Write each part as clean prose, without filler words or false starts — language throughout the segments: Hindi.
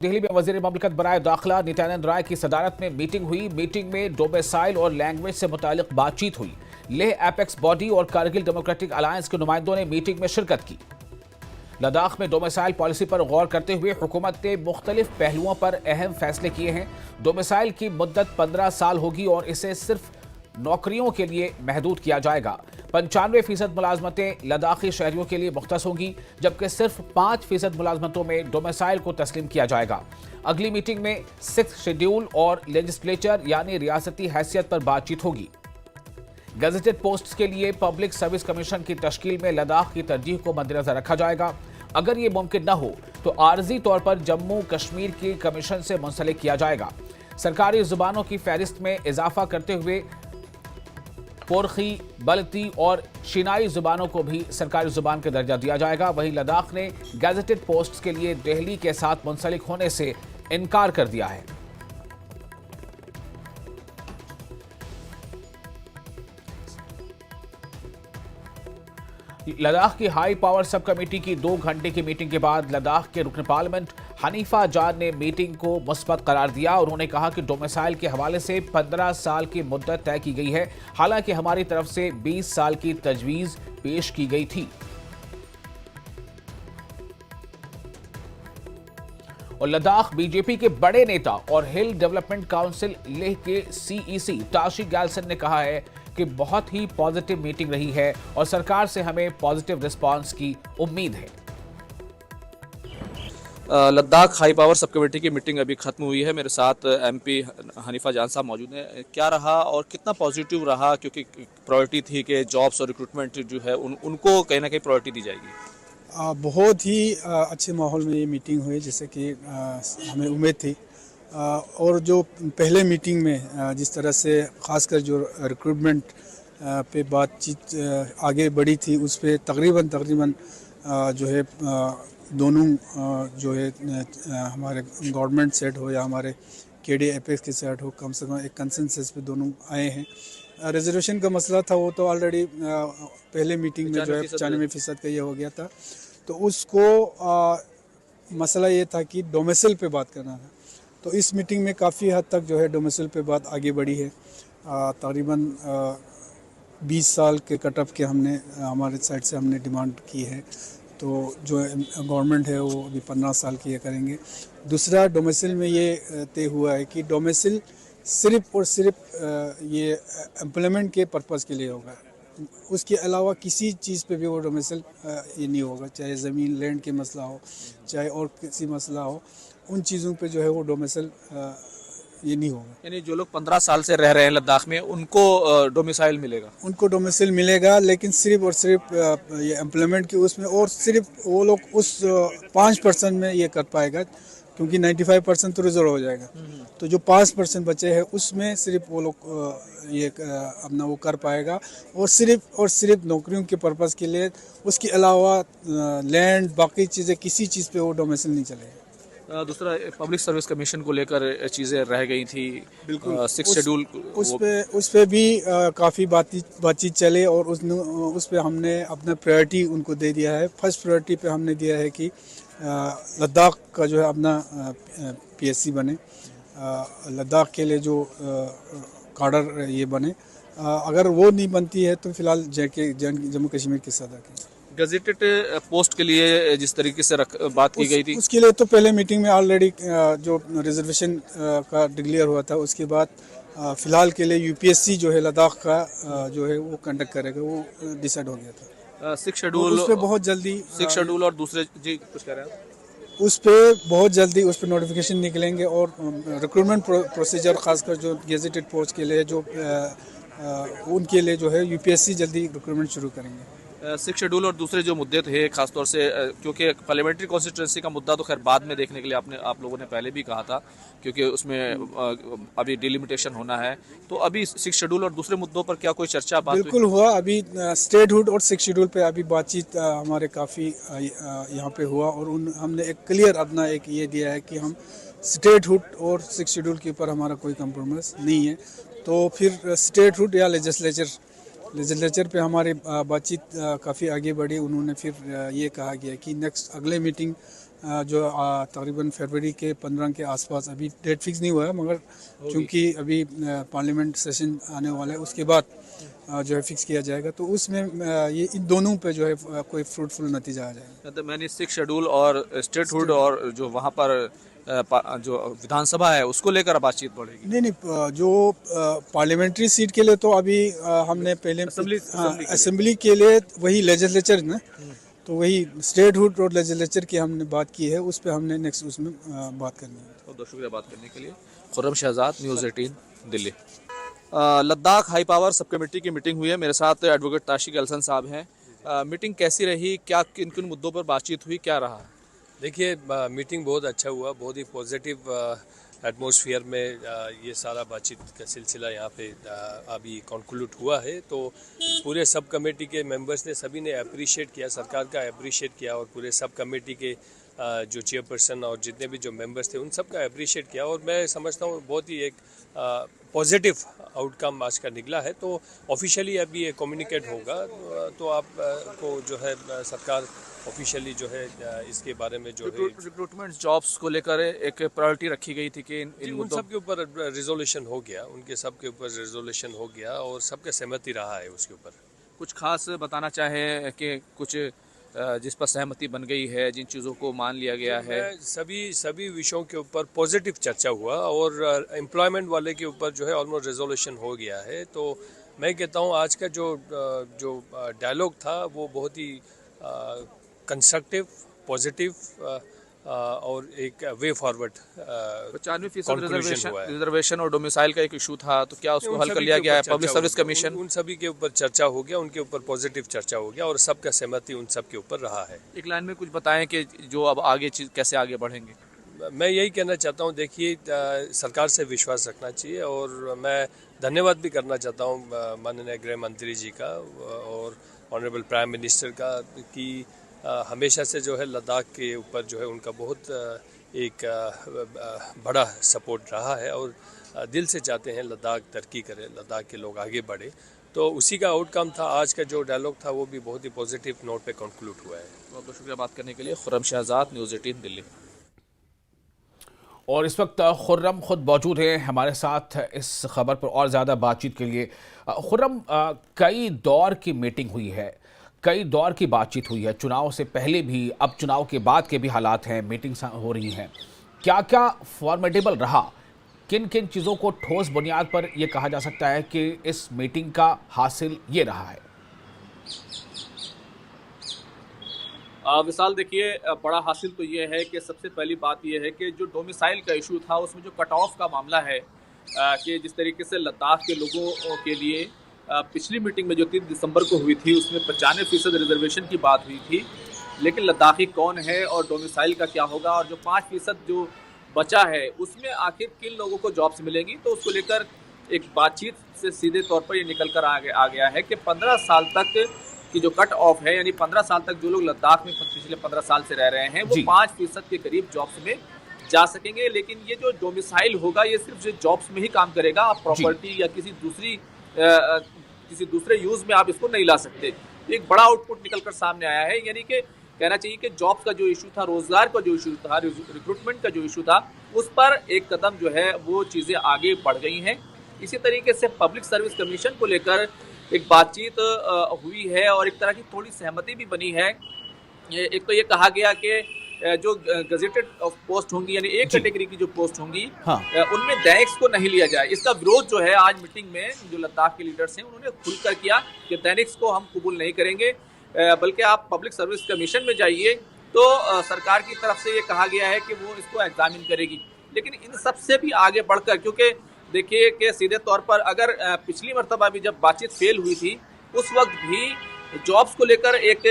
दिल्ली में वजीर ममलकत बराए दाखिला नित्यानंद राय की सदारत में मीटिंग हुई। मीटिंग में डोमिसाइल और लैंग्वेज से मुतालिक बातचीत हुई। लेह एपेक्स बॉडी और कारगिल डेमोक्रेटिक अलायंस के नुमाइंदों ने मीटिंग में शिरकत की। लद्दाख में डोमिसाइल पॉलिसी पर गौर करते हुए हुकूमत ने मुख्तलिफ पहलुओं पर अहम फैसले किए हैं। डोमिसाइल की मुद्दत 15 साल होगी और इसे सिर्फ नौकरियों के लिए महदूद किया जाएगा। 95% मुलाजमतें लद्दाखी शहरियों के लिए मुख्तस होंगी, जबकि सिर्फ 5% मुलाजमतों में डोमिसाइल को तस्लीम किया जाएगा। अगली मीटिंग में 6th शेड्यूल और लेजिस्लेचर यानी रियासती हैसियत पर बातचीत होगी। गजेटेड पोस्ट्स के लिए पब्लिक सर्विस कमीशन की तश्कील में लद्दाख की तरजीह को मद्देनजर रखा जाएगा। अगर ये मुमकिन न हो तो आर्जी तौर पर जम्मू कश्मीर की कमीशन से मुंसलिक किया जाएगा। सरकारी जुबानों की फहरिस्त में इजाफा करते हुए पोरखी, बल्ती और शिनाई जुबानों को भी सरकारी जुबान का दर्जा दिया जाएगा। वहीं लद्दाख ने गैजेटेड पोस्ट्स के लिए दिल्ली के साथ मुंसलिक होने से इनकार कर दिया है। लद्दाख की हाई पावर सब कमेटी की 2 घंटे की मीटिंग के बाद लद्दाख के रुकन पार्लियामेंट हनीफा जान ने मीटिंग को मुस्बत करार दिया। उन्होंने कहा कि डोमिसाइल के हवाले से 15 साल की मुद्दत तय की गई है, हालांकि हमारी तरफ से 20 साल की तजवीज पेश की गई थी। और लद्दाख बीजेपी के बड़े नेता और हिल डेवलपमेंट काउंसिल लेह के सीईसी ताशी गैल्सन ने कहा है कि बहुत ही पॉजिटिव मीटिंग रही है और सरकार से हमें पॉजिटिव रिस्पांस की उम्मीद है। Ladakh high power sub committee की मीटिंग अभी खत्म हुई है। मेरे साथ एमपी हनीफा जान साहब मौजूद हैं। क्या रहा और कितना पॉजिटिव रहा, क्योंकि प्रायोरिटी थी कि जॉब्स और रिक्रूटमेंट जो है उनको कहीं ना कहीं प्रायोरिटी दी जाएगी। बहुत ही अच्छे माहौल में ये मीटिंग हुई, जैसे कि हमें उम्मीद थी। और जो पहले मीटिंग में जिस तरह से ख़ासकर जो रिक्रूटमेंट पे बातचीत आगे बढ़ी थी, उस पर तकरीबन जो है दोनों जो है हमारे गवर्नमेंट सेट हो या हमारे केडी एपेक्स के सेट हो, कम से कम एक कंसेंसस पे दोनों आए हैं। रिजर्वेशन का मसला था, वो तो ऑलरेडी पहले मीटिंग में जो है 95% का ये हो गया था। तो उसको मसला ये था कि डोमिसाइल पे बात करना था। तो इस मीटिंग में काफ़ी हद तक जो है डोमिसाइल पे बात आगे बढ़ी है। तकरीबन 20 साल के कटअप के हमने हमारे साइड से हमने डिमांड की है। तो जो गवर्नमेंट है वो अभी 15 साल की ये करेंगे। दूसरा, डोमिसाइल में ये तय हुआ है कि डोमिसाइल सिर्फ और सिर्फ ये एम्प्लॉयमेंट के पर्पज़ के लिए होगा। उसके अलावा किसी चीज़ पे भी वो डोमिसाइल ये नहीं होगा, चाहे ज़मीन लैंड के मसला हो, चाहे और किसी मसला हो, उन चीज़ों पे जो है वो डोमिसाइल ये नहीं होगा। यानी जो लोग 15 साल से रह रहे हैं लद्दाख में, उनको डोमिसाइल मिलेगा? उनको डोमिसाइल मिलेगा, लेकिन सिर्फ और सिर्फ ये एम्प्लॉयमेंट के उसमें, और सिर्फ वो लोग उस 5% में ये कर पाएगा, क्योंकि 95% तो रिजर्व हो जाएगा। तो जो 5% बचे हैं उसमें सिर्फ वो लोग ये अपना वो कर पाएगा, और सिर्फ नौकरियों के पर्पज़ के लिए। उसके अलावा लैंड बाकी चीज़ें किसी चीज़ पे वो डोमिसाइल नहीं चलेगा। दूसरा, पब्लिक सर्विस कमीशन को लेकर चीज़ें रह गई थी। बिल्कुल 6 शेड्यूल उस पे भी काफ़ी बातचीत चले, और उस पे हमने अपना प्रायोरिटी उनको दे दिया है। फर्स्ट प्रायोरिटी पे हमने दिया है कि लद्दाख का जो है अपना पीएससी बने, लद्दाख के लिए जो काडर ये बने। अगर वो नहीं बनती है तो फिलहाल जम्मू कश्मीर के साथ आके गजेटेड पोस्ट के लिए जिस तरीके से बात की गई थी, उसके लिए तो पहले मीटिंग में ऑलरेडी जो रिजर्वेशन का डिक्लेयर हुआ था। उसके बाद फिलहाल के लिए यूपीएससी जो है लद्दाख का जो है वो कंडक्ट करेगा, वो डिसाइड हो गया था। 6 शेड्यूल उस पर बहुत जल्दी 6 शेड्यूल और दूसरे जी कुछ कह रहे हैं, उस पर बहुत जल्दी उस पर नोटिफिकेशन निकलेंगे, और रिक्रूटमेंट प्रोसीजर खासकर जो गेजेटेड पोस्ट के लिए जो उनके लिए जो है यूपीएससी जल्दी रिक्रूटमेंट शुरू करेंगे। 6 शेड्यूल और दूसरे जो मुद्दे थे, खासतौर से क्योंकि पार्लियामेंट्री कॉन्स्टिट्यूंसी का मुद्दा तो खैर बाद में देखने के लिए आप लोगों ने पहले भी कहा था, क्योंकि उसमें अभी डिलिमिटेशन होना है। तो अभी 6 शेड्यूल और दूसरे मुद्दों पर क्या कोई चर्चा बात? बिल्कुल हुआ। अभी स्टेटहुड और 6 शेड्यूल पे अभी बातचीत हमारे काफ़ी यहाँ पे हुआ, और हमने एक क्लियर अपना एक ये दिया है कि हम स्टेटहुड और 6 शेड्यूल के ऊपर हमारा कोई कंप्रोमाइज़ नहीं है। तो फिर स्टेटहुड या लेजिस्लेचर पे हमारी बातचीत काफ़ी आगे बढ़ी। उन्होंने फिर ये कहा गया कि नेक्स्ट अगले मीटिंग जो तकरीबन फरवरी के 15 के आसपास, अभी डेट फिक्स नहीं हुआ है, मगर चूँकि अभी पार्लियामेंट सेशन आने वाला है, उसके बाद जो है फिक्स किया जाएगा, तो उसमें ये इन दोनों पे जो है कोई फ्रूटफुल नतीजा आ जाएगा। तो मैंने 6 शेड्यूल और स्टेटहुड और जो वहाँ पर जो विधानसभा है उसको लेकर बातचीत बढ़ेगी। नहीं नहीं, जो पार्लियामेंट्री सीट के लिए तो अभी हमने पहले असेंबली के लिए वही लेजिस्लेचर ना, तो वही स्टेटहुड और लेजिस्लेचर की हमने बात की है, उस पर हमने नेक्स्ट उसमें बात करनी है। बहुत बहुत शुक्रिया बात करने के लिए। Khurram Shahzad, news 18 Delhi. Ladakh high power sub committee की मीटिंग हुई है, मेरे साथ एडवोकेट ताशिक अहसन साहब हैं। मीटिंग कैसी रही, क्या किन किन मुद्दों पर बातचीत हुई, क्या रहा? देखिए, मीटिंग बहुत अच्छा हुआ, बहुत ही पॉजिटिव एटमॉस्फेयर में ये सारा बातचीत का सिलसिला यहाँ पे अभी कंक्लूड हुआ है। तो पूरे सब कमेटी के मेंबर्स ने सभी ने अप्रिशिएट किया, सरकार का अप्रिशिएट किया, और पूरे सब कमेटी के जो चेयरपर्सन और जितने भी जो मेंबर्स थे उन सब का अप्रिशिएट किया, और मैं समझता हूँ बहुत ही एक पॉजिटिव आउटकम आज का निकला है। तो ऑफिशियली अभी ये कम्युनिकेट होगा, तो आप को जो है सरकार ऑफिशियली जो है इसके बारे में जो है रिक्रूटमेंट जॉब्स को लेकर एक प्रायोरिटी रखी गई थी कि उन सब के ऊपर रिजोल्यूशन हो गया, उनके सब के ऊपर रिजोल्यूशन हो गया और सबका सहमति रहा है उसके ऊपर। कुछ खास बताना चाहे कि कुछ जिस पर सहमति बन गई है, जिन चीज़ों को मान लिया गया है? सभी विषयों के ऊपर पॉजिटिव चर्चा हुआ, और एम्प्लॉयमेंट वाले के ऊपर जो है ऑलमोस्ट रिजोल्यूशन हो गया है। तो मैं कहता हूँ आज का जो डायलॉग था वो बहुत ही कंस्ट्रक्टिव, पॉजिटिव और एक वे फॉरवर्ड 95% रिजर्वेशन और डोमिसाइल का एक इशू था, तो क्या उसको हल कर लिया गया है? पब्लिक सर्विस कमीशन, उन सभी के ऊपर चर्चा हो गया, उनके ऊपर पॉजिटिव चर्चा हो गया, और सबका सहमति उन सब के ऊपर रहा है। एक लाइन में कुछ बताएं कि जो अब आगे चीज़ कैसे आगे बढ़ेंगे? मैं यही कहना चाहता हूँ, देखिए सरकार से विश्वास रखना चाहिए, और मैं धन्यवाद भी करना चाहता हूँ माननीय गृह मंत्री जी का और ऑनरेबल प्राइम मिनिस्टर का, कि हमेशा से जो है लद्दाख के ऊपर जो है उनका बहुत एक बड़ा सपोर्ट रहा है, और दिल से चाहते हैं लद्दाख तरक्की करे, लद्दाख के लोग आगे बढ़े। तो उसी का आउटकम था आज का जो डायलॉग था, वो भी बहुत ही पॉजिटिव नोट पे कंक्लूड हुआ है। बहुत बहुत शुक्रिया बात करने के लिए। खुर्रम शहजाद, न्यूज़ 18 दिल्ली। और इस वक्त खुर्रम खुद मौजूद हैं हमारे साथ इस खबर पर और ज़्यादा बातचीत के लिए। खुर्रम, कई दौर की मीटिंग हुई है, कई दौर की बातचीत हुई है, चुनाव से पहले भी, अब चुनाव के बाद के भी हालात हैं, मीटिंग्स हो रही हैं, क्या क्या फॉर्मेटेबल रहा? किन किन चीज़ों को ठोस बुनियाद पर यह कहा जा सकता है कि इस मीटिंग का हासिल ये रहा है? विशाल, देखिए, बड़ा हासिल तो ये है कि सबसे पहली बात ये है कि जो डोमिसाइल का इशू था उसमें जो कट ऑफ का मामला है, कि जिस तरीके से लद्दाख के लोगों के लिए पिछली मीटिंग में जो 3 दिसंबर को हुई थी उसमें 95% रिजर्वेशन की बात हुई थी, लेकिन लद्दाखी कौन है और डोमिसाइल का क्या होगा, और जो 5% जो बचा है उसमें आखिर किन लोगों को जॉब्स मिलेंगी, तो उसको लेकर एक बातचीत से सीधे तौर पर ये निकल कर आ गया है कि 15 साल तक की जो कट ऑफ है, यानी 15 साल तक जो लोग लद्दाख में पिछले 15 साल से रह रहे हैं वो 5% के करीब जॉब्स में जा सकेंगे। लेकिन ये जो डोमिसाइल होगा ये सिर्फ जॉब्स में ही काम करेगा, आप प्रॉपर्टी या किसी दूसरे यूज में आप इसको नहीं ला सकते। एक बड़ा आउटपुट निकलकर सामने आया है, यानी कि कहना चाहिए कि जॉब्स का जो इशू था, रोजगार का जो इशू था, रिक्रूटमेंट का जो इशू था, उस पर एक कदम जो है वो चीज़ें आगे बढ़ गई हैं। इसी तरीके से पब्लिक सर्विस कमीशन को लेकर एक बातचीत हुई है और एक तरह की थोड़ी सहमति भी बनी है। एक तो ये कहा गया कि जो गजेटेड पोस्ट होंगी, यानी एक कैटेगरी की जो पोस्ट होंगी, उनमें दैनिक्स को नहीं लिया जाए। इसका विरोध जो है आज मीटिंग में जो लद्दाख के लीडर्स हैं उन्होंने खुलकर किया कि दैनिक्स को हम कबूल नहीं करेंगे, बल्कि आप पब्लिक सर्विस कमीशन में जाइए। तो सरकार की तरफ से ये कहा गया है कि वो इसको एग्जामिन करेगी। लेकिन इन सबसे भी आगे बढ़कर, क्योंकि देखिए कि सीधे तौर पर अगर पिछली मरतबा भी जब बातचीत फेल हुई थी उस वक्त भी जॉब्स को लेकर एक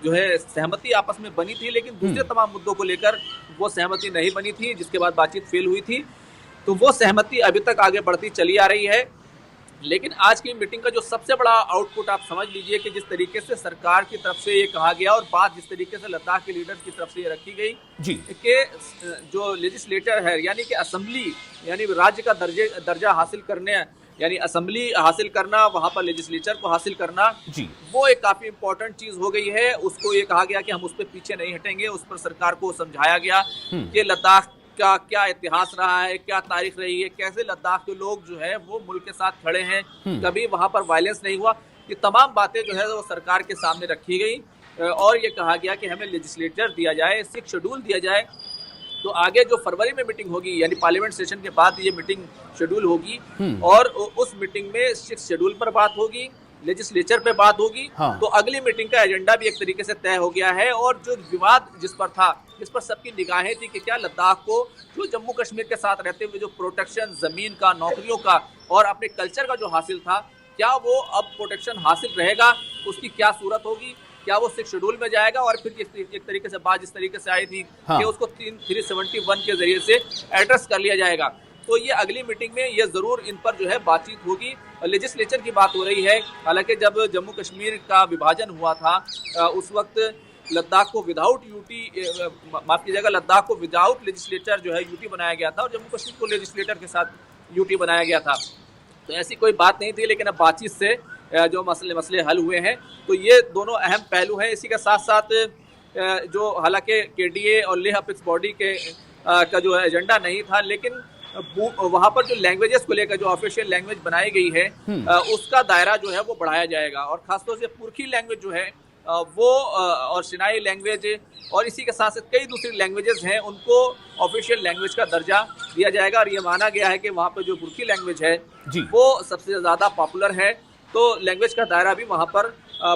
जो है सहमति आपस में बनी थी, लेकिन दूसरे तमाम मुद्दों को लेकर वो सहमति नहीं बनी थी, जिसके बाद बातचीत फेल हुई थी। तो वो सहमति अभी तक आगे बढ़ती चली आ रही है। लेकिन आज की मीटिंग का जो सबसे बड़ा आउटपुट आप समझ लीजिए कि जिस तरीके से सरकार की तरफ से ये कहा गया और बात जिस तरीके से लद्दाख के लीडर्स की तरफ से ये रखी गई कि जो लेजिस्लेटर है, यानी कि असेंबली, यानी राज्य का दर्जा हासिल करने यानी असेंबली हासिल करना, वहां पर लेजिस्लेचर को हासिल करना जी। वो एक काफी इंपॉर्टेंट चीज हो गई है। उसको ये कहा गया कि हम उस पर पीछे नहीं हटेंगे। उस पर सरकार को समझाया गया कि लद्दाख का क्या इतिहास रहा है, क्या तारीख रही है, कैसे लद्दाख के लोग जो है वो मुल्क के साथ खड़े हैं, कभी वहां पर वायलेंस नहीं हुआ। ये तमाम बातें जो है वो सरकार के सामने रखी गई और ये कहा गया कि हमें लेजिस्लेचर दिया जाए, 6 शेड्यूल दिया जाए। तो आगे जो फरवरी में मीटिंग होगी, यानी पार्लियामेंट सेशन के बाद ये मीटिंग शेड्यूल होगी और उस मीटिंग में 6 शेड्यूल पर बात होगी, लेजिस्लेचर पे बात होगी। हाँ। तो अगली मीटिंग का एजेंडा भी एक तरीके से तय हो गया है। और जो विवाद जिस पर था, जिस पर सबकी निगाहें थी कि क्या लद्दाख को जो जम्मू कश्मीर के साथ रहते हुए जो प्रोटेक्शन जमीन का, नौकरियों का और अपने कल्चर का जो हासिल था, क्या वो अब प्रोटेक्शन हासिल रहेगा, उसकी क्या सूरत होगी, क्या वो 6 शेड्यूल में जाएगा और फिर एक तरीके से बात जिस तरीके से आई थी कि उसको 371 के जरिए से एड्रेस कर लिया जाएगा। तो ये अगली मीटिंग में ये जरूर इन पर जो है बातचीत होगी। लेजिस्लेचर की बात हो रही है। हालांकि जब जम्मू कश्मीर का विभाजन हुआ था उस वक्त लद्दाख को विदाउट यूटी, माफ कीजिएगा, लद्दाख को विदाउट लेजिस्लेचर जो है यूटी बनाया गया था और जम्मू कश्मीर को लेजिस्लेटर के साथ यूटी बनाया गया था। तो ऐसी कोई बात नहीं थी, लेकिन अब बातचीत से जो मसले हल हुए हैं। तो ये दोनों अहम पहलू हैं। इसी के साथ साथ जो हालांकि केडीए और लेह अपेक्स बॉडी के का जो एजेंडा नहीं था, लेकिन वहां पर जो लैंग्वेजेस को लेकर जो ऑफिशियल लैंग्वेज बनाई गई है उसका दायरा जो है वो बढ़ाया जाएगा। और खासतौर से पुरखी लैंग्वेज जो है वो और सिनाई लैंग्वेज और इसी के साथ साथ कई दूसरी लैंग्वेजेस हैं, उनको ऑफिशियल लैंग्वेज का दर्जा दिया जाएगा। और ये माना गया है कि वहाँ पर जो पुरखी लैंग्वेज है वो सबसे ज़्यादा पॉपुलर है। तो लैंग्वेज का दायरा भी वहाँ पर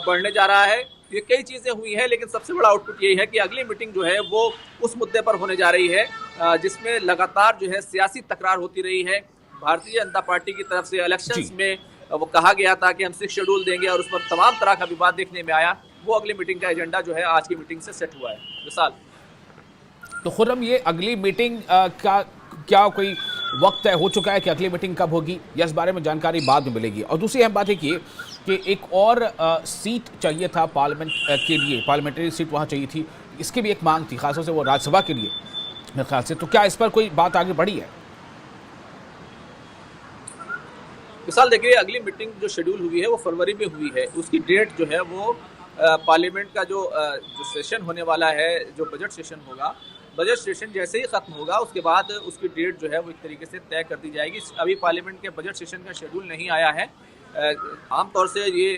बढ़ने जा रहा है। ये कई चीज़ें हुई हैं, लेकिन सबसे बड़ा आउटपुट यही है कि अगली मीटिंग जो है वो उस मुद्दे पर होने जा रही है जिसमें लगातार जो है सियासी तकरार होती रही है। भारतीय जनता पार्टी की तरफ से इलेक्शंस में वो कहा गया था कि हम 6 शेड्यूल देंगे और उस पर तमाम तरह का विवाद देखने में आया। वो अगली मीटिंग का एजेंडा जो है आज की मीटिंग से सेट हुआ है। विशाल, तो खुर्रम, ये अगली मीटिंग का क्या कोई वक्त तय हो चुका है कि अगली मीटिंग कब होगी, या इस बारे में जानकारी बाद में मिलेगी? और दूसरी अहम बात है कि एक और सीट चाहिए था पार्लियामेंट के लिए, पार्लियामेंट्री सीट वहाँ चाहिए थी, इसकी भी एक मांग थी, खासतौर से वो राज्यसभा के लिए मेरे ख्याल से। तो क्या इस पर कोई बात आगे बढ़ी है? विशाल, देखिए, अगली मीटिंग जो शेड्यूल हुई है वो फरवरी में हुई है। उसकी डेट जो है वो पार्लियामेंट का जो सेशन होने वाला है, जो बजट सेशन होगा, बजट सेशन जैसे ही खत्म होगा उसके बाद उसकी डेट जो है वो एक तरीके से तय कर दी जाएगी। अभी पार्लियामेंट के बजट सेशन का शेड्यूल नहीं आया है। आमतौर से ये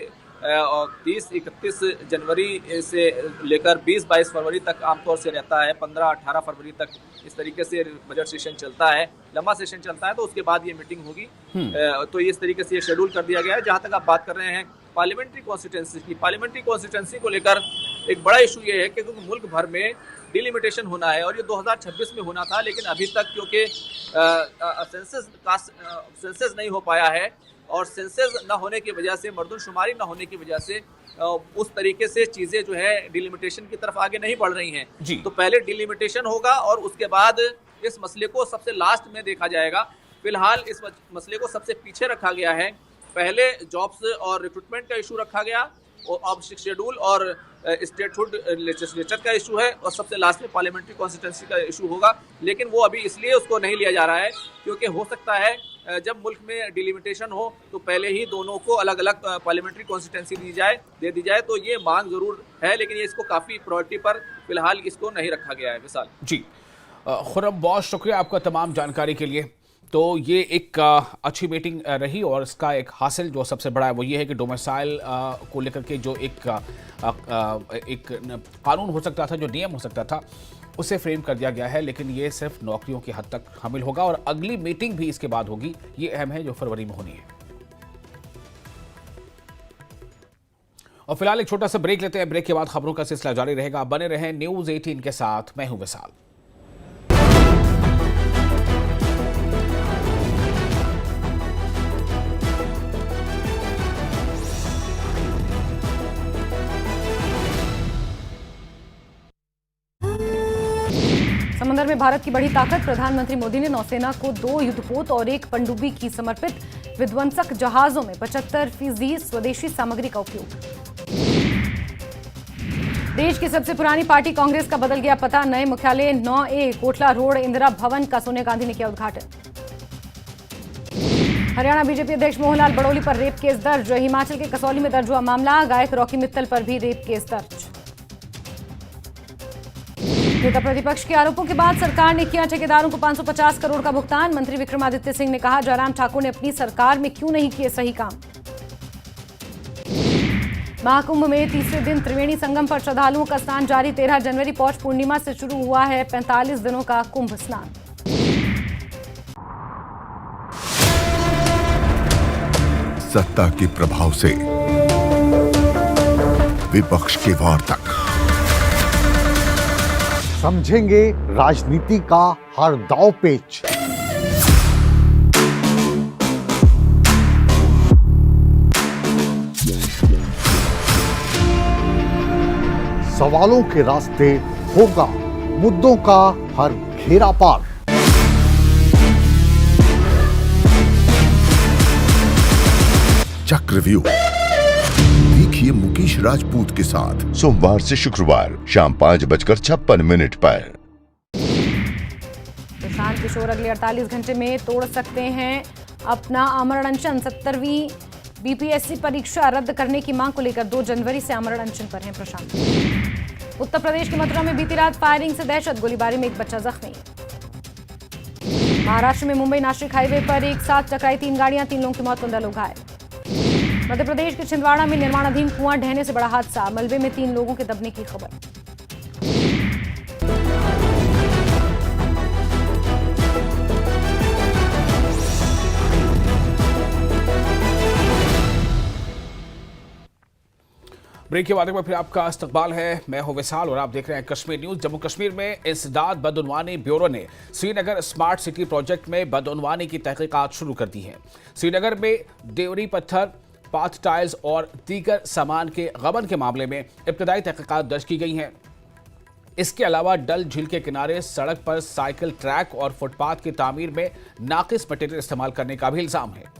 30-31 जनवरी से लेकर 20-22 फरवरी तक आमतौर से रहता है। 15-18 फरवरी तक इस तरीके से बजट सेशन चलता है, लंबा सेशन चलता है। तो उसके बाद ये मीटिंग होगी। तो इस तरीके से ये शेड्यूल कर दिया गया है। जहाँ तक आप बात कर रहे हैं पार्लियामेंट्री कॉन्स्टिट्यूंसी की, पार्लियामेंट्री कॉन्स्टिट्यूंसी को लेकर एक बड़ा इशू ये है कि क्योंकि मुल्क भर में डिलिमिटेशन होना है और ये 2026 में होना था, लेकिन अभी तक क्योंकि सेंसस नहीं हो पाया है और सेंसस न होने की वजह से, मर्दमशुमारी न होने की वजह से उस तरीके से चीज़ें जो है डिलिमिटेशन की तरफ आगे नहीं बढ़ रही हैं। तो पहले डिलिमिटेशन होगा और उसके बाद इस मसले को सबसे लास्ट में देखा जाएगा। फिलहाल इस मसले को सबसे पीछे रखा गया है। पहले जॉब्स और रिक्रूटमेंट का इशू रखा गया, और अब शेड्यूल और स्टेटहुड लेजिस्लेचर का इशू है, और सबसे लास्ट में पार्लियामेंट्री कॉन्स्टिट्यूंसी का इशू होगा। लेकिन वो अभी इसलिए उसको नहीं लिया जा रहा है क्योंकि हो सकता है जब मुल्क में डिलिमिटेशन हो तो पहले ही दोनों को अलग अलग पार्लियामेंट्री कॉन्स्टिट्यूंसी दे दी जाए। तो ये मांग जरूर है, लेकिन ये इसको काफ़ी प्रायोरिटी पर फिलहाल इसको नहीं रखा गया है। विशाल जी, खुर्रम, बहुत शुक्रिया आपका तमाम जानकारी के लिए। तो ये एक अच्छी मीटिंग रही और इसका एक हासिल जो सबसे बड़ा है वो ये है कि डोमिसाइल को लेकर के जो एक कानून हो सकता था, जो नियम हो सकता था, उसे फ्रेम कर दिया गया है। लेकिन ये सिर्फ नौकरियों की हद तक शामिल होगा और अगली मीटिंग भी इसके बाद होगी। ये अहम है, जो फरवरी में होनी है। और फिलहाल एक छोटा सा ब्रेक लेते हैं। ब्रेक के बाद खबरों का सिलसिला जारी रहेगा। आप बने रहें न्यूज़ 18 के साथ। मैं हूं विशाल। समंदर में भारत की बड़ी ताकत। प्रधानमंत्री मोदी ने नौसेना को 2 युद्धपोत और 1 पनडुब्बी की समर्पित। विध्वंसक जहाजों में 75% स्वदेशी सामग्री का उपयोग। देश की सबसे पुरानी पार्टी कांग्रेस का बदल गया पता। नए मुख्यालय 9A कोटला रोड इंदिरा भवन का सोनिया गांधी ने किया उद्घाटन। हरियाणा बीजेपी अध्यक्ष मोहनलाल बड़ौली पर रेप केस दर्ज। हिमाचल के कसौली में दर्ज हुआ मामला। गायक रॉकी मित्तल पर भी रेप केस दर्ज। नेता प्रतिपक्ष के आरोपों के बाद सरकार ने किया ठेकेदारों को 550 करोड़ का भुगतान। मंत्री विक्रमादित्य सिंह ने कहा, जयराम ठाकुर ने अपनी सरकार में क्यों नहीं किए सही काम। महाकुंभ में तीसरे दिन त्रिवेणी संगम पर श्रद्धालुओं का स्नान जारी। 13 जनवरी पौष पूर्णिमा से शुरू हुआ है 45 दिनों का कुंभ स्नान। सत्ता के प्रभाव से विपक्ष के वार तक समझेंगे राजनीति का हर दांव पेच। सवालों के रास्ते होगा मुद्दों का हर घेरा पार। चक्रव्यूह देखिए मुकेश राजपूत के साथ सोमवार से शुक्रवार शाम 5:56 पर। प्रशांत किशोर अगले 48 घंटे में तोड़ सकते हैं अपना आमरण अनशन। 70वीं बीपीएससी परीक्षा रद्द करने की मांग को लेकर 2 जनवरी से आमरण अनशन पर हैं प्रशांत। उत्तर प्रदेश के मथुरा में बीती रात फायरिंग से दहशत। गोलीबारी में एक बच्चा जख्मी। महाराष्ट्र में मुंबई नासिक हाईवे पर एक साथ टकराई 3 गाड़ियां। 3 लोगों की मौत, 15 लोग घायल। मध्य प्रदेश के छिंदवाड़ा में निर्माणाधीन कुआं ढहने से बड़ा हादसा। मलबे में 3 लोगों के दबने की खबर। ब्रेक के बाद में फिर आपका इस्तकबाल है। मैं हूं विशाल और आप देख रहे हैं कश्मीर न्यूज। जम्मू कश्मीर में इंसदाद बदउनवानी ब्यूरो ने श्रीनगर स्मार्ट सिटी प्रोजेक्ट में बदउनवानी की तहकीकात शुरू कर दी है। श्रीनगर में देवरी पत्थर, पाथ टाइल्स और दीगर सामान के गबन के मामले में इब्तदाई तहकीकात दर्ज की गई हैं। इसके अलावा डल झील के किनारे सड़क पर साइकिल ट्रैक और फुटपाथ की तामीर में नाकिस मटेरियल इस्तेमाल करने का भी इल्जाम है।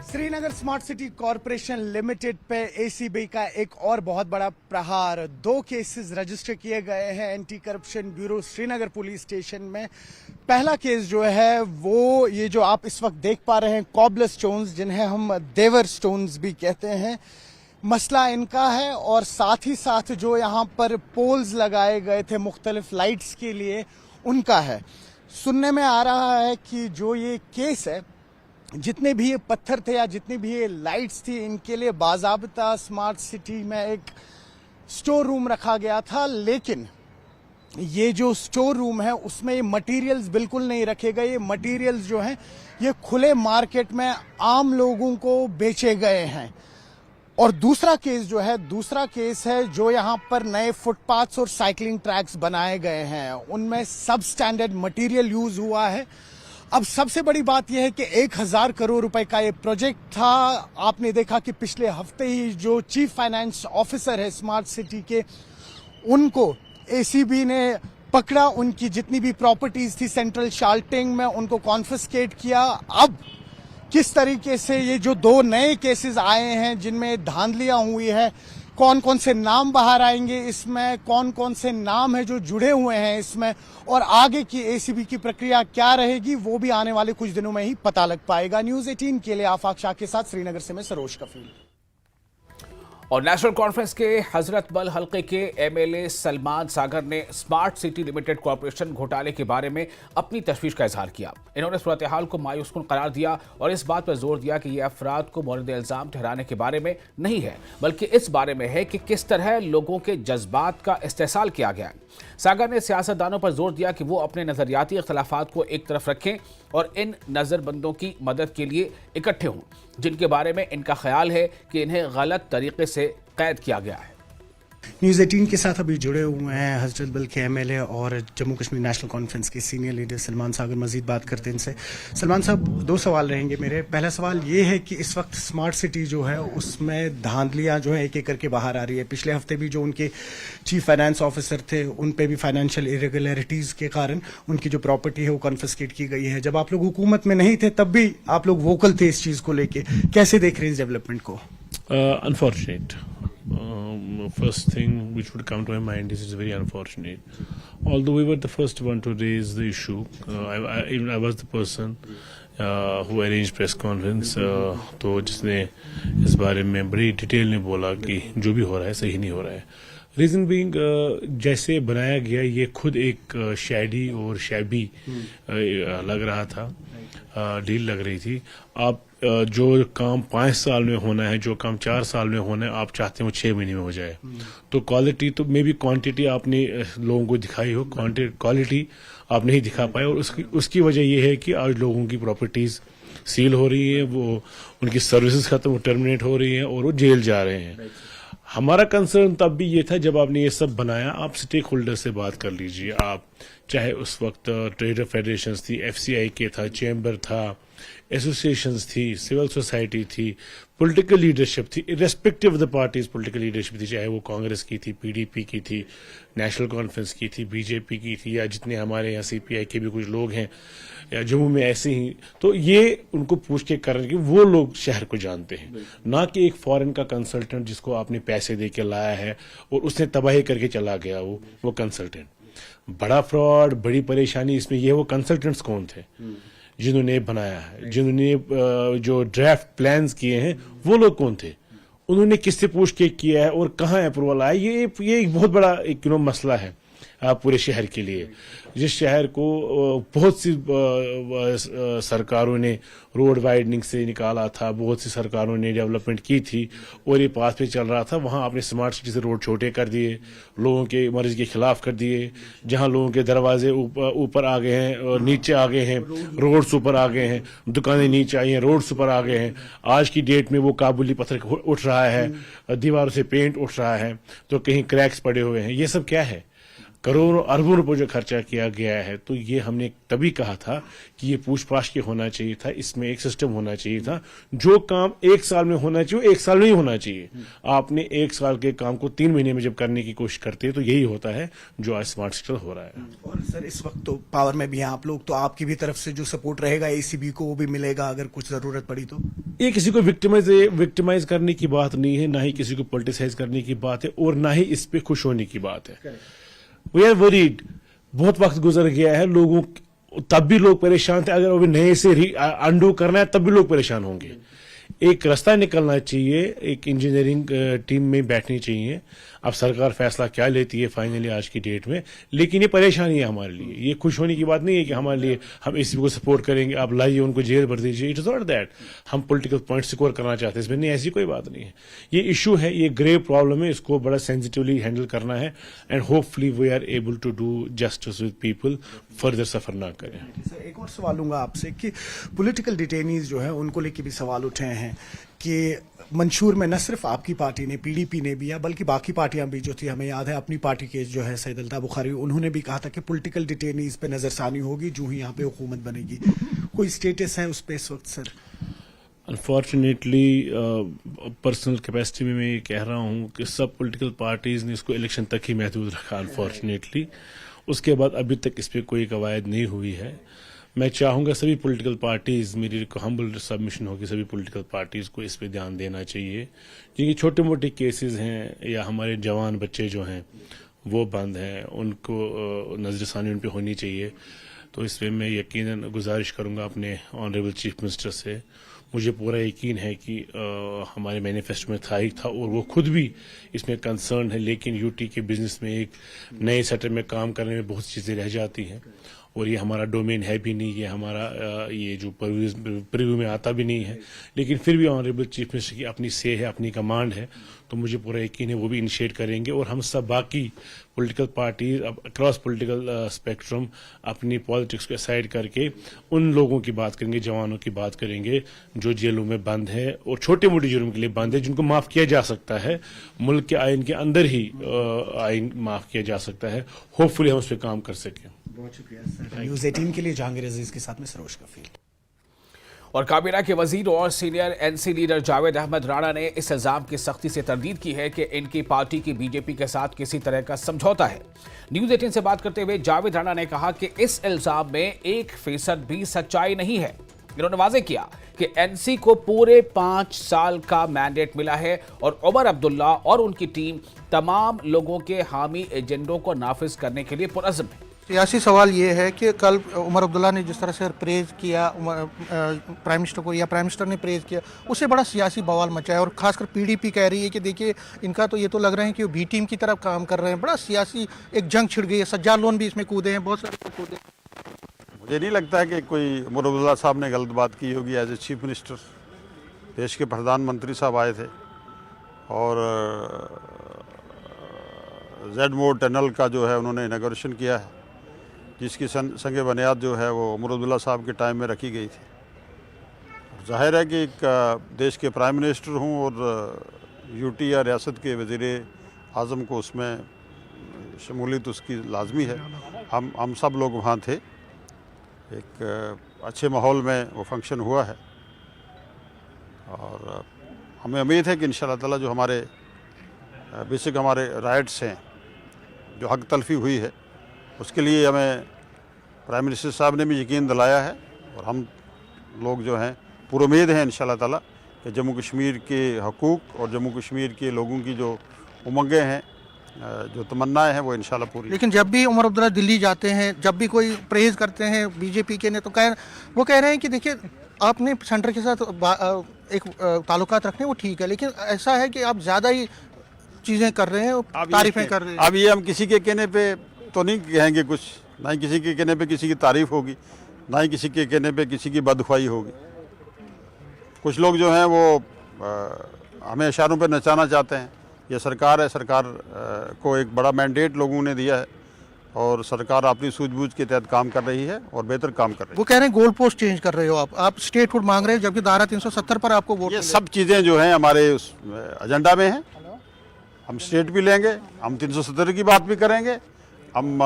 Srinagar smart city corporation limited पे एसीबी का एक और बहुत बड़ा प्रहार। 2 केसेस रजिस्टर किए गए हैं anti corruption bureau Srinagar police station में। पहला केस जो है वो ये जो आप इस वक्त देख पा रहे हैं कॉबल स्टोन्स, जिन्हें हम देवर स्टोन्स भी कहते हैं, मसला इनका है। और साथ ही साथ जो यहाँ पर पोल्स लगाए गए थे मुख्तलिफ लाइट्स के लिए, उनका है। सुनने में आ रहा है कि जो ये केस है, जितने भी ये पत्थर थे या जितनी भी ये लाइट्स थी, इनके लिए बाज़ाब्ता स्मार्ट सिटी में एक स्टोर रूम रखा गया था। लेकिन ये जो स्टोर रूम है उसमें ये मटेरियल्स बिल्कुल नहीं रखे गए। ये मटेरियल्स जो हैं ये खुले मार्केट में आम लोगों को बेचे गए हैं। और दूसरा केस है जो यहाँ पर नए फुटपाथ्स और साइकिलिंग ट्रैक्स बनाए गए हैं, उनमें सब स्टैंडर्ड मटेरियल यूज हुआ है। अब सबसे बड़ी बात यह है कि 1000 करोड़ रुपए का ये प्रोजेक्ट था। आपने देखा कि पिछले हफ्ते ही जो चीफ फाइनेंस ऑफिसर है स्मार्ट सिटी के, उनको एसीबी ने पकड़ा। उनकी जितनी भी प्रॉपर्टीज थी सेंट्रल शाल्टिंग में, उनको कॉन्फिस्केट किया। अब किस तरीके से ये जो 2 नए केसेस आए हैं जिनमें धांधलियां हुई है, कौन कौन से नाम बाहर आएंगे इसमें, कौन कौन से नाम है जो जुड़े हुए हैं इसमें, और आगे की एसीबी की प्रक्रिया क्या रहेगी, वो भी आने वाले कुछ दिनों में ही पता लग पाएगा। न्यूज़ 18 के लिए आफाक शाह के साथ श्रीनगर से मैं सरोज कफील। और नेशनल कॉन्फ्रेंस के हजरत बल हल्के के एमएलए सलमान सागर ने स्मार्ट सिटी लिमिटेड कॉरपोरेशन घोटाले के बारे में अपनी तशवीश का इजहार किया। इन्होंने सूरत हाल को मायूसकुन करार दिया और इस बात पर जोर दिया कि यह अफराद को मोरद इल्जाम ठहराने के बारे में नहीं है, बल्कि इस बारे में है कि किस तरह लोगों के जज्बात का इस्तेसाल किया गया। सागर ने सियासतदानों पर जोर दिया कि वो अपने नजरियाती इख्तलाफात को एक तरफ रखें और इन नज़रबंदों की मदद के लिए इकट्ठे हों जिनके बारे में इनका ख्याल है कि इन्हें गलत तरीके से कैद किया गया है। न्यूज़ 18 के साथ अभी जुड़े हुए हैं हजरत बल के एमएलए और जम्मू कश्मीर नेशनल कॉन्फ्रेंस के सीनियर लीडर सलमान सागर। मजीद बात करते हैं इनसे। सलमान साहब, 2 सवाल रहेंगे मेरे। पहला सवाल ये है कि इस वक्त स्मार्ट सिटी जो है उसमें धांधलियां जो है एक एक करके बाहर आ रही है। पिछले हफ्ते भी जो उनके चीफ फाइनेंस ऑफिसर थे उन पे भी फाइनेंशियल इरेगुलरिटीज के कारण उनकी जो प्रॉपर्टी है वो कॉन्फिस्केट की गई है। जब आप लोग हुकूमत में नहीं थे तब भी आप लोग वोकल थे इस चीज को लेके, कैसे देख रहे हैं इस डेवलपमेंट को? Unfortunate, first thing which would come to my mind is it's very unfortunate. Although we were the first one to raise the issue, I was the person who arranged press conference, तो जिसने इस बारे में बड़ी डिटेल में बोला कि जो भी हो रहा है सही नहीं हो रहा है. रीज़न बीइंग जैसे बनाया गया ये खुद एक शैडी और शैबी लग रहा था, डील लग रही थी. आप जो काम 5 साल में होना है, जो काम 4 साल में होना है, आप चाहते हो 6 महीने में हो जाए. तो क्वालिटी तो मे बी क्वांटिटी आपने लोगों को दिखाई हो, क्वालिटी आप नहीं दिखा पाए. और उसकी वजह यह है कि आज लोगों की प्रॉपर्टीज सील हो रही है, वो उनकी सर्विसेज खत्म टर्मिनेट हो रही हैं और वो जेल जा रहे हैं. हमारा कंसर्न तब भी ये था जब आपने ये सब बनाया, आप स्टेक होल्डर से बात कर लीजिए. आप चाहे उस वक्त ट्रेडर फेडरेशंस थी, FCI के था, चैम्बर था, एसोसिएशंस थी, सिविल सोसाइटी थी, पॉलिटिकल लीडरशिप थी, irrespective of the parties political leadership थी, चाहे वो कांग्रेस की थी, PDP की थी, नेशनल कॉन्फ्रेंस की थी, BJP की थी, या जितने हमारे यहाँ CPI के भी कुछ लोग हैं, या जम्मू में ऐसे ही. तो ये उनको पूछ के करने की वो लोग शहर को जानते हैं, ना कि एक फॉरेन का कंसल्टेंट जिसको आपने पैसे दे के लाया है और उसने तबाही करके चला गया वो कंसल्टेंट. बड़ा फ्रॉड, बड़ी परेशानी इसमें ये वो कंसल्टेंट्स कौन थे जिन्होंने बनाया है, जिन्होंने जो ड्राफ्ट प्लान्स किए हैं, वो लोग कौन थे, उन्होंने किससे पूछ के किया है और कहाँ अप्रूवल आया. ये एक बहुत बड़ा एक मसला है पूरे शहर के लिए. जिस शहर को बहुत सी सरकारों ने रोड वाइडनिंग से निकाला था, बहुत सी सरकारों ने डेवलपमेंट की थी और ये पास पे चल रहा था, वहाँ आपने स्मार्ट सिटी से रोड छोटे कर दिए, लोगों के मर्जी के खिलाफ कर दिए. जहाँ लोगों के दरवाजे ऊपर आ गए हैं और नीचे आ गए हैं, रोड्स ऊपर आ गए हैं, दुकानें नीचे आई हैं, रोड्स ऊपर आ गए हैं. आज की डेट में वो काबुली पत्थर उठ रहा है, दीवारों से पेंट उठ रहा है, तो कहीं क्रैक्स पड़े हुए हैं. ये सब क्या है? करोड़ों अरबों रुपए जो खर्चा किया गया है. तो ये हमने तभी कहा था कि ये पूछ-पाछ के होना चाहिए था, इसमें एक सिस्टम होना चाहिए था. जो काम 1 साल में होना चाहिए 1 साल में ही होना चाहिए. आपने 1 साल के काम को 3 महीने में जब करने की कोशिश करते हैं तो यही होता है जो आज स्मार्ट सिटी हो रहा है. और सर इस वक्त तो पावर में भी हैं आप लोग, तो आपकी भी तरफ से जो सपोर्ट रहेगा ACB को वो भी मिलेगा अगर कुछ जरूरत पड़ी तो? ये किसी को विक्टिमाइज करने की बात नहीं है, ना ही किसी को पॉलिटिसाइज करने की बात है, और ना ही इस पे खुश होने की बात है. We are worried. बहुत वक्त गुजर गया है, लोगों तब भी लोग परेशान थे. अगर अभी नए से अंडू करना है तब भी लोग परेशान होंगे. एक रास्ता निकलना चाहिए, एक इंजीनियरिंग टीम में बैठनी चाहिए. अब सरकार फैसला क्या लेती है फाइनली आज की डेट में, लेकिन ये परेशानी है हमारे लिए. ये खुश होने की बात नहीं है कि हमारे लिए हम इसी को सपोर्ट करेंगे, आप लाइए उनको जेल भर दीजिए. इट इज नॉट दैट हम पॉलिटिकल पॉइंट स्कोर करना चाहते हैं इसमें, नहीं, ऐसी कोई बात नहीं है. ये इशू है, ये ग्रेव प्रॉब्लम है, इसको बड़ा सेंसिटिवली हैंडल करना है. And hopefully we are able to do justice with people, further suffer ना करें. सर एक और सवाल लूंगा आपसे कि पॉलिटिकल डिटेनीज जो है उनको लेके भी सवाल उठे हैं कि मंशूर में न सिर्फ आपकी पार्टी ने, PDP ने भी, या बल्कि बाकी पार्टियां भी जो थी, हमें याद है अपनी पार्टी के जो है सैयद अल्ताफ बुखारी, उन्होंने भी कहा था कि पॉलिटिकल डिटेनीज पे नजरसानी होगी जो ही यहाँ पे हुकूमत बनेगी. कोई स्टेटस है उस पे इस वक्त सर? अनफॉर्चुनेटली पर्सनल कैपेसिटी में मैं ये कह रहा हूँ कि सब पॉलिटिकल पार्टीज ने इसको इलेक्शन तक ही महदूद रखा अनफॉर्चुनेटली. उसके बाद अभी तक इस पर कोई कवायद नहीं हुई है. मैं चाहूँगा सभी पॉलिटिकल पार्टीज, मेरी हम्बल सबमिशन होगी, सभी पॉलिटिकल पार्टीज को इस पे ध्यान देना चाहिए. क्योंकि छोटे मोटे केसेस हैं या हमारे जवान बच्चे जो हैं वो बंद हैं, उनको नजरसानी उन पे होनी चाहिए. तो इसमें मैं यकीनन गुजारिश करूँगा अपने ऑनरेबल चीफ मिनिस्टर से. मुझे पूरा यकीन है कि हमारे मैनिफेस्टो में था ही था और वो खुद भी इसमें कंसर्न है. लेकिन UT के बिजनेस में एक नए सेटअप में काम करने में बहुत चीज़ें रह जाती हैं और ये हमारा डोमेन है भी नहीं, ये हमारा ये जो प्रीव्यू में आता भी नहीं है. लेकिन फिर भी ऑनरेबल चीफ मिनिस्टर की अपनी से है, अपनी कमांड है, तो मुझे पूरा यकीन है वो भी इनिशिएट करेंगे. और हम सब बाकी political parties across political spectrum अपनी पॉलिटिक्स को असाइड करके उन लोगों की बात करेंगे, जवानों की बात करेंगे जो जेलों में बंद है और छोटे मोटे जुर्म के लिए बंद है, जिनको माफ किया जा सकता है. मुल्क के आइन के अंदर ही आइन माफ किया जा सकता है. होपफुली हम उस पर काम कर सकें. बहुत शुक्रिया सर. न्यूज़ 18 के लिए जहांगीर अजीज के साथ में सरोज कफील. और काबीना के वजीर और senior NC leader Javed Ahmad Rana ने इस इल्जाम की सख्ती से तरदीद की है कि इनकी पार्टी की BJP के साथ किसी तरह का समझौता है. न्यूज़ 18 से बात करते हुए जावेद राणा ने कहा कि इस इल्जाम में 1% भी सच्चाई नहीं है. इन्होंने वाजे किया कि एनसी को पूरे 5 साल का मैंडेट मिला है और उमर अब्दुल्ला और उनकी टीम तमाम लोगों के हामी एजेंडों को नाफिज करने के लिए पुरअज़्म है। सियासी सवाल ये है कि कल उमर अब्दुल्ला ने जिस तरह से प्रेज किया प्राइम मिनिस्टर को, या प्राइम मिनिस्टर ने प्रेज किया, उससे बड़ा सियासी बवाल मचा है। और खासकर पीडीपी कह रही है कि देखिए इनका तो ये तो लग रहे हैं कि वो बी टीम की तरफ काम कर रहे हैं। बड़ा सियासी एक जंग छिड़ गई है। सज्जाद लोन भी इसमें कूदे हैं, बहुत सारे कूदे। मुझे नहीं लगता है कि कोई उमर अब्दुल्ला साहब ने गलत बात की होगी। एज ए चीफ मिनिस्टर देश के प्रधानमंत्री साहब आए थे और जेड मोड टनल का जो है उन्होंने इनॉग्रेशन किया है, जिसकी संग बुनियाद जो है वो उमर अब्दुल्ला साहब के टाइम में रखी गई थी। जाहिर है कि एक देश के प्राइम मिनिस्टर हूँ और यूटी या रियासत के वज़ीर आज़म को उसमें शमूलियत उसकी लाजमी है। हम सब लोग वहाँ थे। एक अच्छे माहौल में वो फंक्शन हुआ है और हमें उम्मीद है कि इंशाअल्लाह ताला जो हमारे बेसिक हमारे राइट्स हैं, जो हक तलफी हुई है, उसके लिए हमें प्राइम मिनिस्टर साहब ने भी यकीन दिलाया है और हम लोग जो हैं पूरी उम्मीद है इंशाअल्लाह ताला कि जम्मू कश्मीर के हकूक़ और जम्मू कश्मीर के लोगों की जो उमंगें हैं, जो तमन्नाएं हैं, वो इंशाअल्लाह पूरी। लेकिन जब भी उमर अब्दुल्ला दिल्ली जाते हैं, जब भी कोई प्रेज करते हैं बीजेपी के ने, तो वो कह रहे हैं कि देखिए आपने सेंटर के साथ एक ताल्लुकात रखने वो ठीक है, लेकिन ऐसा है कि आप ज़्यादा ही चीज़ें कर रहे हैं, तारीफ़ें कर रहे हैं। अब ये हम किसी के कहने पे तो नहीं कहेंगे कुछ, ना ही किसी के कहने पे किसी की तारीफ़ होगी, ना ही किसी के कहने पे किसी की बदख्वाही होगी। कुछ लोग जो हैं वो हमें इशारों पे नचाना चाहते हैं। ये सरकार है, सरकार को एक बड़ा मैंडेट लोगों ने दिया है और सरकार अपनी सूझबूझ के तहत काम कर रही है और बेहतर काम कर रही है। वो कह रहे हैं गोल पोस्ट चेंज कर रहे हो आप स्टेटहुड मांग रहे हैं, जबकि धारा 370 पर आपको वोट। ये सब चीज़ें जो हैं हमारे उस एजेंडा में हैं। हम स्टेट भी लेंगे, हम 370 की बात भी करेंगे, हम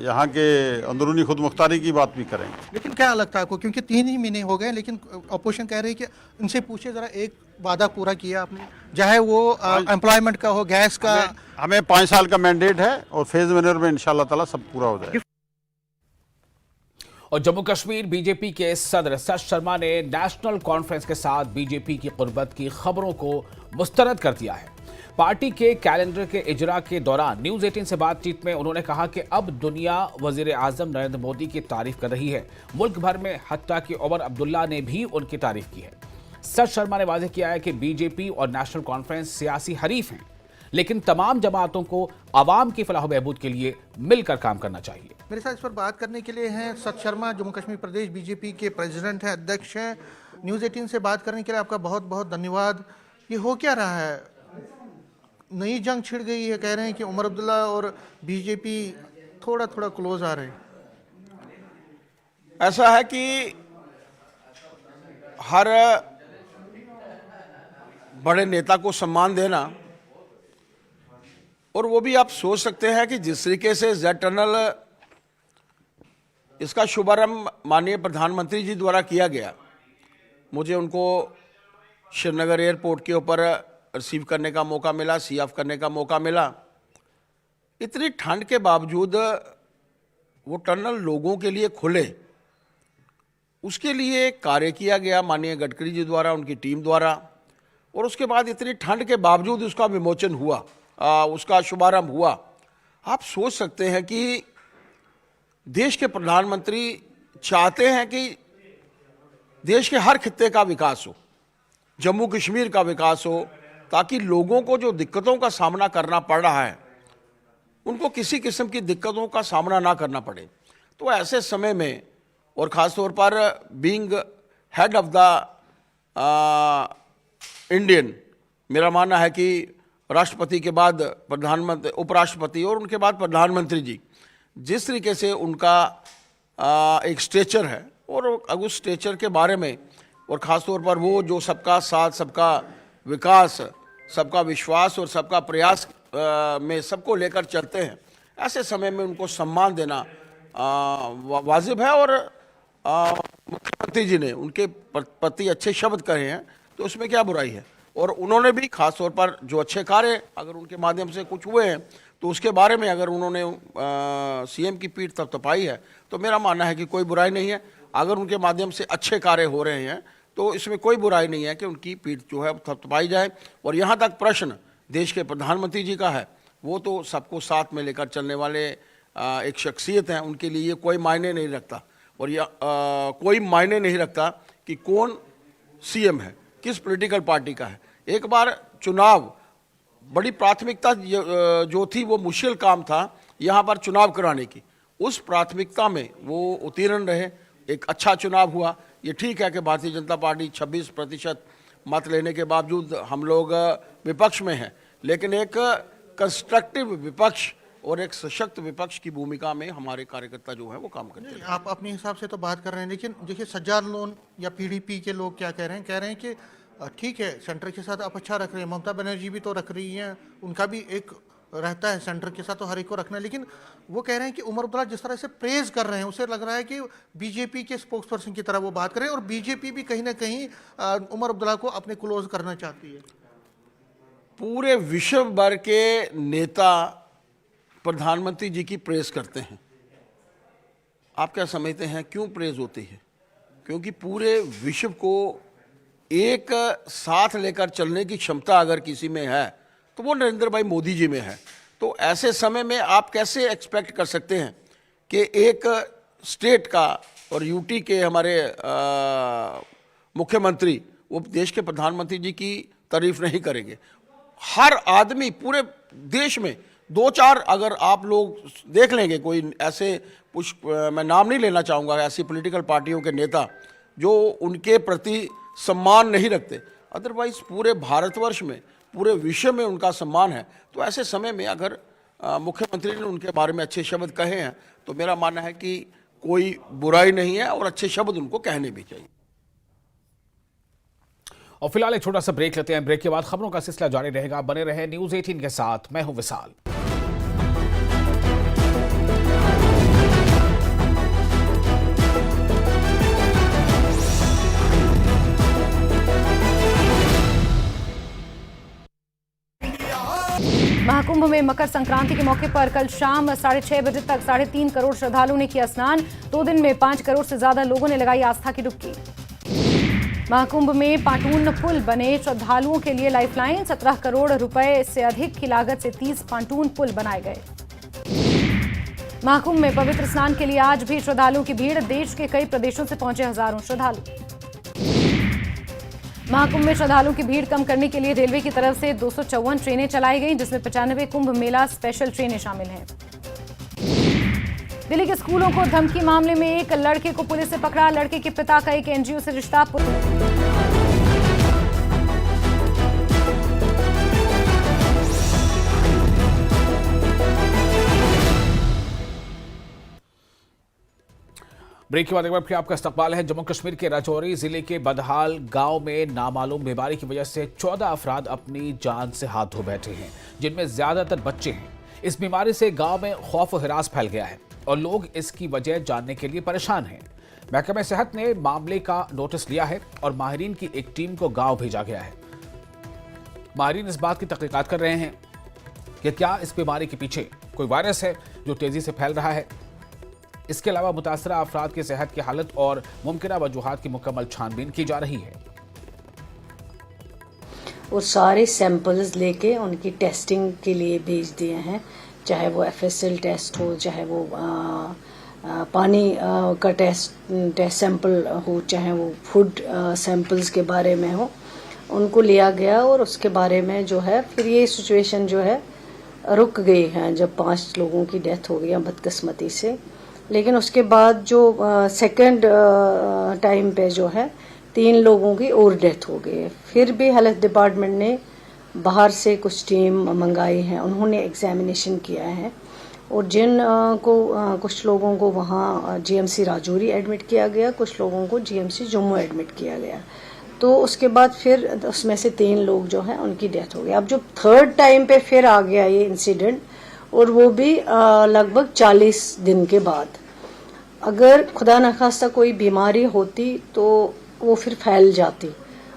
यहाँ के अंदरूनी खुद मुख्तारी की बात भी करेंगे। लेकिन क्या लगता है आपको, क्योंकि 3 ही महीने हो गए, लेकिन अपोजिशन कह रही है कि इनसे पूछे ज़रा एक वादा पूरा किया आपने, चाहे वो एम्प्लॉयमेंट का हो, गैस का। हमें 5 साल का मैंडेट है और फेज मैनर में इंशाअल्लाह ताला सब पूरा हो जाएगा। और जम्मू कश्मीर बीजेपी के सदर सच शर्मा ने नेशनल कॉन्फ्रेंस के साथ बीजेपी की कुर्बत की खबरों को मुस्तरद कर दिया है। पार्टी के कैलेंडर के इजरा के दौरान न्यूज 18 से बातचीत में उन्होंने कहा कि अब दुनिया वजीर आजम नरेंद्र मोदी की तारीफ कर रही है। मुल्क भर में हत्ता कि उमर अब्दुल्ला ने भी उनकी तारीफ की है। सच शर्मा ने वाज़ेह किया है कि बीजेपी और नेशनल कॉन्फ्रेंस सियासी हरीफ हैं, लेकिन तमाम जमातों को आवाम की फलाह बहबूद के लिए मिलकर काम करना चाहिए। मेरे साथ इस पर बात करने के लिए हैं सच शर्मा, जम्मू कश्मीर प्रदेश बीजेपी के प्रेसिडेंट हैं, अध्यक्ष हैं। न्यूज़ 18 से बात करने के लिए आपका बहुत बहुत धन्यवाद। ये हो क्या रहा है, नई जंग छिड़ गई है, कह रहे हैं कि उमर अब्दुल्ला और बीजेपी थोड़ा थोड़ा क्लोज आ रहे हैं। ऐसा है कि हर बड़े नेता को सम्मान देना, और वो भी आप सोच सकते हैं कि जिस तरीके से जेड टनल इसका शुभारंभ माननीय प्रधानमंत्री जी द्वारा किया गया, मुझे उनको श्रीनगर एयरपोर्ट के ऊपर रिसीव करने का मौका मिला, सी ऑफ करने का मौका मिला। इतनी ठंड के बावजूद वो टनल लोगों के लिए खुले, उसके लिए कार्य किया गया माननीय गडकरी जी द्वारा, उनकी टीम द्वारा, और उसके बाद इतनी ठंड के बावजूद उसका विमोचन हुआ, उसका शुभारंभ हुआ। आप सोच सकते हैं कि देश के प्रधानमंत्री चाहते हैं कि देश के हर खित्ते का विकास हो, जम्मू कश्मीर का विकास हो, ताकि लोगों को जो दिक्कतों का सामना करना पड़ रहा है उनको किसी किस्म की दिक्कतों का सामना ना करना पड़े। तो ऐसे समय में, और ख़ास तौर पर being head of the Indian, मेरा मानना है कि राष्ट्रपति के बाद प्रधानमंत्री, उपराष्ट्रपति और उनके बाद प्रधानमंत्री जी, जिस तरीके से उनका एक स्टेचर है, और उस स्टेचर के बारे में, और ख़ास तौर पर वो जो सबका साथ, सबका विकास, सबका विश्वास और सबका प्रयास में सबको लेकर चलते हैं, ऐसे समय में उनको सम्मान देना वाजिब है। और मुख्यमंत्री जी ने उनके प्रति अच्छे शब्द कहे हैं, तो उसमें क्या बुराई है। और उन्होंने भी खास तौर पर जो अच्छे कार्य अगर उनके माध्यम से कुछ हुए हैं, तो उसके बारे में अगर उन्होंने सीएम की पीठ थपथपाई है, तो मेरा मानना है कि कोई बुराई नहीं है। अगर उनके माध्यम से अच्छे कार्य हो रहे हैं तो इसमें कोई बुराई नहीं है कि उनकी पीठ जो है थपथपाई जाए। और यहाँ तक प्रश्न देश के प्रधानमंत्री जी का है, वो तो सबको साथ में लेकर चलने वाले एक शख्सियत हैं, उनके लिए कोई मायने नहीं रखता। और यह कोई मायने नहीं रखता कि कौन सीएम है, किस पॉलिटिकल पार्टी का है। एक बार चुनाव बड़ी प्राथमिकता जो थी वो मुश्किल काम था यहाँ पर चुनाव कराने की, उस प्राथमिकता में वो उत्तीर्ण रहे, एक अच्छा चुनाव हुआ। ये ठीक है कि भारतीय जनता पार्टी 26% मत लेने के बावजूद हम लोग विपक्ष में हैं, लेकिन एक कंस्ट्रक्टिव विपक्ष और एक सशक्त विपक्ष की भूमिका में हमारे कार्यकर्ता जो है वो काम करते हैं। आप अपने हिसाब से तो बात कर रहे हैं, लेकिन देखिए सज्जाद लोन या पीडीपी के लोग क्या कह रहे हैं कि ठीक है सेंटर के साथ आप अच्छा रख रहे हैं, ममता बनर्जी भी तो रख रही हैं, उनका भी एक रहता है सेंटर के साथ तो हर एक को रखना है। लेकिन वो कह रहे हैं कि उमर अब्दुल्ला जिस तरह से प्रेज कर रहे हैं उसे लग रहा है कि बीजेपी के स्पोक्स पर्सन की तरह वो बात कर रहे हैं और बीजेपी भी कहीं ना कहीं उमर अब्दुल्ला को अपने क्लोज करना चाहती है। पूरे विश्व भर के नेता प्रधानमंत्री जी की प्रेज करते हैं। आप क्या समझते हैं क्यों प्रेज होती है? क्योंकि पूरे विश्व को एक साथ लेकर चलने की क्षमता अगर किसी में है तो वो नरेंद्र भाई मोदी जी में है। तो ऐसे समय में आप कैसे एक्सपेक्ट कर सकते हैं कि एक स्टेट का और यूटी के हमारे मुख्यमंत्री वो देश के प्रधानमंत्री जी की तारीफ नहीं करेंगे? हर आदमी पूरे देश में 2-4 अगर आप लोग देख लेंगे, कोई ऐसे कुछ मैं नाम नहीं लेना चाहूँगा ऐसी पॉलिटिकल पार्टियों के नेता जो उनके प्रति सम्मान नहीं रखते, अदरवाइज पूरे भारतवर्ष में पूरे विश्व में उनका सम्मान है। तो ऐसे समय में अगर मुख्यमंत्री ने उनके बारे में अच्छे शब्द कहे हैं तो मेरा मानना है कि कोई बुराई नहीं है और अच्छे शब्द उनको कहने भी चाहिए। और फिलहाल एक छोटा सा ब्रेक लेते हैं। ब्रेक के बाद खबरों का सिलसिला जारी रहेगा। बने रहे न्यूज़ 18 के साथ। मैं हूं विशाल। महाकुंभ में मकर संक्रांति के मौके पर कल शाम 6:30 बजे तक 3.5 करोड़ श्रद्धालुओं ने किया स्नान। 2 दिन में 5 करोड़ से ज्यादा लोगों ने लगाई आस्था की डुबकी। महाकुंभ में पाटून पुल बने श्रद्धालुओं के लिए लाइफलाइन। 17 करोड़ रुपए से अधिक की लागत से 30 पाटून पुल बनाए गए। महाकुंभ में पवित्र स्नान के लिए आज भी श्रद्धालुओं की भीड़। देश के कई प्रदेशों से पहुंचे हजारों श्रद्धालु। महाकुंभ में श्रद्धालुओं की भीड़ कम करने के लिए रेलवे की तरफ से 254 ट्रेनें चलाई गईं, जिसमें 95 कुंभ मेला स्पेशल ट्रेनें शामिल हैं। दिल्ली के स्कूलों को धमकी मामले में एक लड़के को पुलिस ने पकड़ा। लड़के के पिता का एक एनजीओ से रिश्ता। ब्रेक के बाद एक बार फिर आपका इस्तकबाल है। जम्मू कश्मीर के राजौरी जिले के बदहाल गांव में नामालूम बीमारी की वजह से 14 अफराद अपनी जान से हाथ धो बैठे हैं, जिनमें ज्यादातर बच्चे हैं। इस बीमारी से गांव में खौफ और हिरास फैल गया है और लोग इसकी वजह जानने के लिए परेशान हैं। महकमे सेहत ने मामले का नोटिस लिया है और माहिरीन की एक टीम को गांव भेजा गया है। माहिरीन इस बात की तहकीकात कर रहे हैं कि क्या इस बीमारी के पीछे कोई वायरस है जो तेजी से फैल रहा है। इसके अलावा मुतासरा अफराद की सेहत की हालत और मुमकिना वजूहात की मुकम्मल छानबीन की जा रही है। और सारे सैंपल्स लेके उनकी टेस्टिंग के लिए भेज दिए हैं, चाहे वो FSL टेस्ट हो, चाहे वो पानी का टेस्ट सैंपल हो, चाहे वो फूड सैंपल्स के बारे में हो, उनको लिया गया। और उसके बारे में जो है फिर ये सिचुएशन जो है रुक गई है जब 5 लोगों की डेथ हो गई बदकिस्मती से। लेकिन उसके बाद जो सेकंड टाइम पे जो है 3 लोगों की और डेथ हो गई है। फिर भी हेल्थ डिपार्टमेंट ने बाहर से कुछ टीम मंगाई है, उन्होंने एग्जामिनेशन किया है और कुछ लोगों को वहाँ GMC राजौरी एडमिट किया गया, कुछ लोगों को GMC जम्मू एडमिट किया गया। तो उसके बाद फिर उसमें से 3 लोग जो हैं उनकी डेथ हो गई। अब जो थर्ड टाइम पे फिर आ गया ये इंसिडेंट, और वो भी लगभग 40 दिन के बाद। अगर खुदा न खास्ता कोई बीमारी होती तो वो फिर फैल जाती,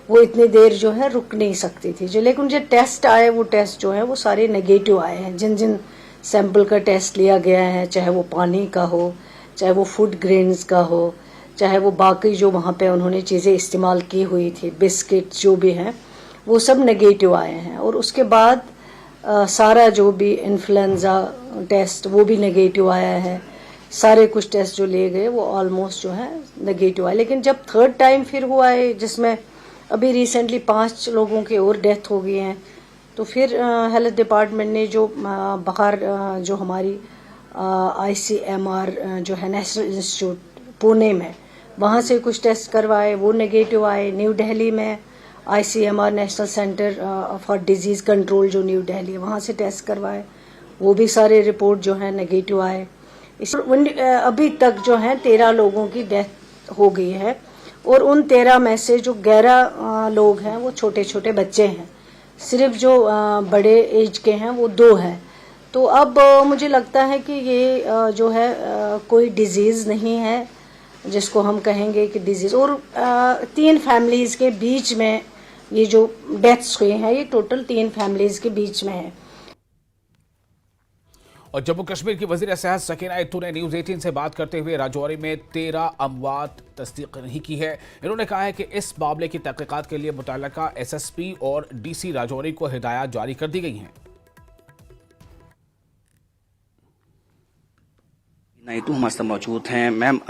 वो इतनी देर जो है रुक नहीं सकती थी। जो लेकिन जो टेस्ट आए वो टेस्ट जो है वो सारे नेगेटिव आए हैं। जिन जिन सैंपल का टेस्ट लिया गया है, चाहे वो पानी का हो, चाहे वो फूड ग्रेन्स का हो, चाहे वो बाकी जो वहाँ पे उन्होंने चीज़ें इस्तेमाल की हुई थी, बिस्किट जो भी हैं, वो सब नेगेटिव आए हैं। और उसके बाद सारा जो भी इन्फ्लुएंजा टेस्ट वो भी नेगेटिव आया है। सारे कुछ टेस्ट जो ले गए वो ऑलमोस्ट जो है नेगेटिव आए। लेकिन जब थर्ड टाइम फिर हुआ है, जिसमें अभी रिसेंटली 5 लोगों की और डेथ हो गई हैं, तो फिर हेल्थ डिपार्टमेंट ने जो बाहर जो हमारी ICMR जो है नेशनल इंस्टीट्यूट पुणे में, वहाँ से कुछ टेस्ट करवाए, वो नेगेटिव आए। न्यू दिल्ली में ICMR national centre for disease control जो न्यू दिल्ली है, वहाँ से टेस्ट करवाए, वो भी सारे रिपोर्ट जो है नेगेटिव आए। अभी तक जो है 13 लोगों की डेथ हो गई है और उन 13 में से जो 11 लोग हैं वो छोटे छोटे बच्चे हैं। सिर्फ जो बड़े एज के हैं वो 2 हैं। तो अब मुझे लगता है कि ये जो है कोई डिजीज़ नहीं है जिसको हम कहेंगे कि डिजीज़। और 3 फैमिलीज़ के बीच में ये जो डेथ्स हुए हैं, ये टोटल 3 फैमिलीज़ के बीच में है। और जम्मू कश्मीर की वज़ीर सेहत सकीना इत्तू ने न्यूज़ 18 से बात करते हुए राजौरी में 13 अमवात तस्दीक नहीं की है। इन्होंने कहा है कि इस मामले की तहकीकात के लिए मुतल्लिका SSP और DC राजौरी को हिदायत जारी कर दी गई हैं। इत्तू हमारे साथ मौजूद हैं। मैम,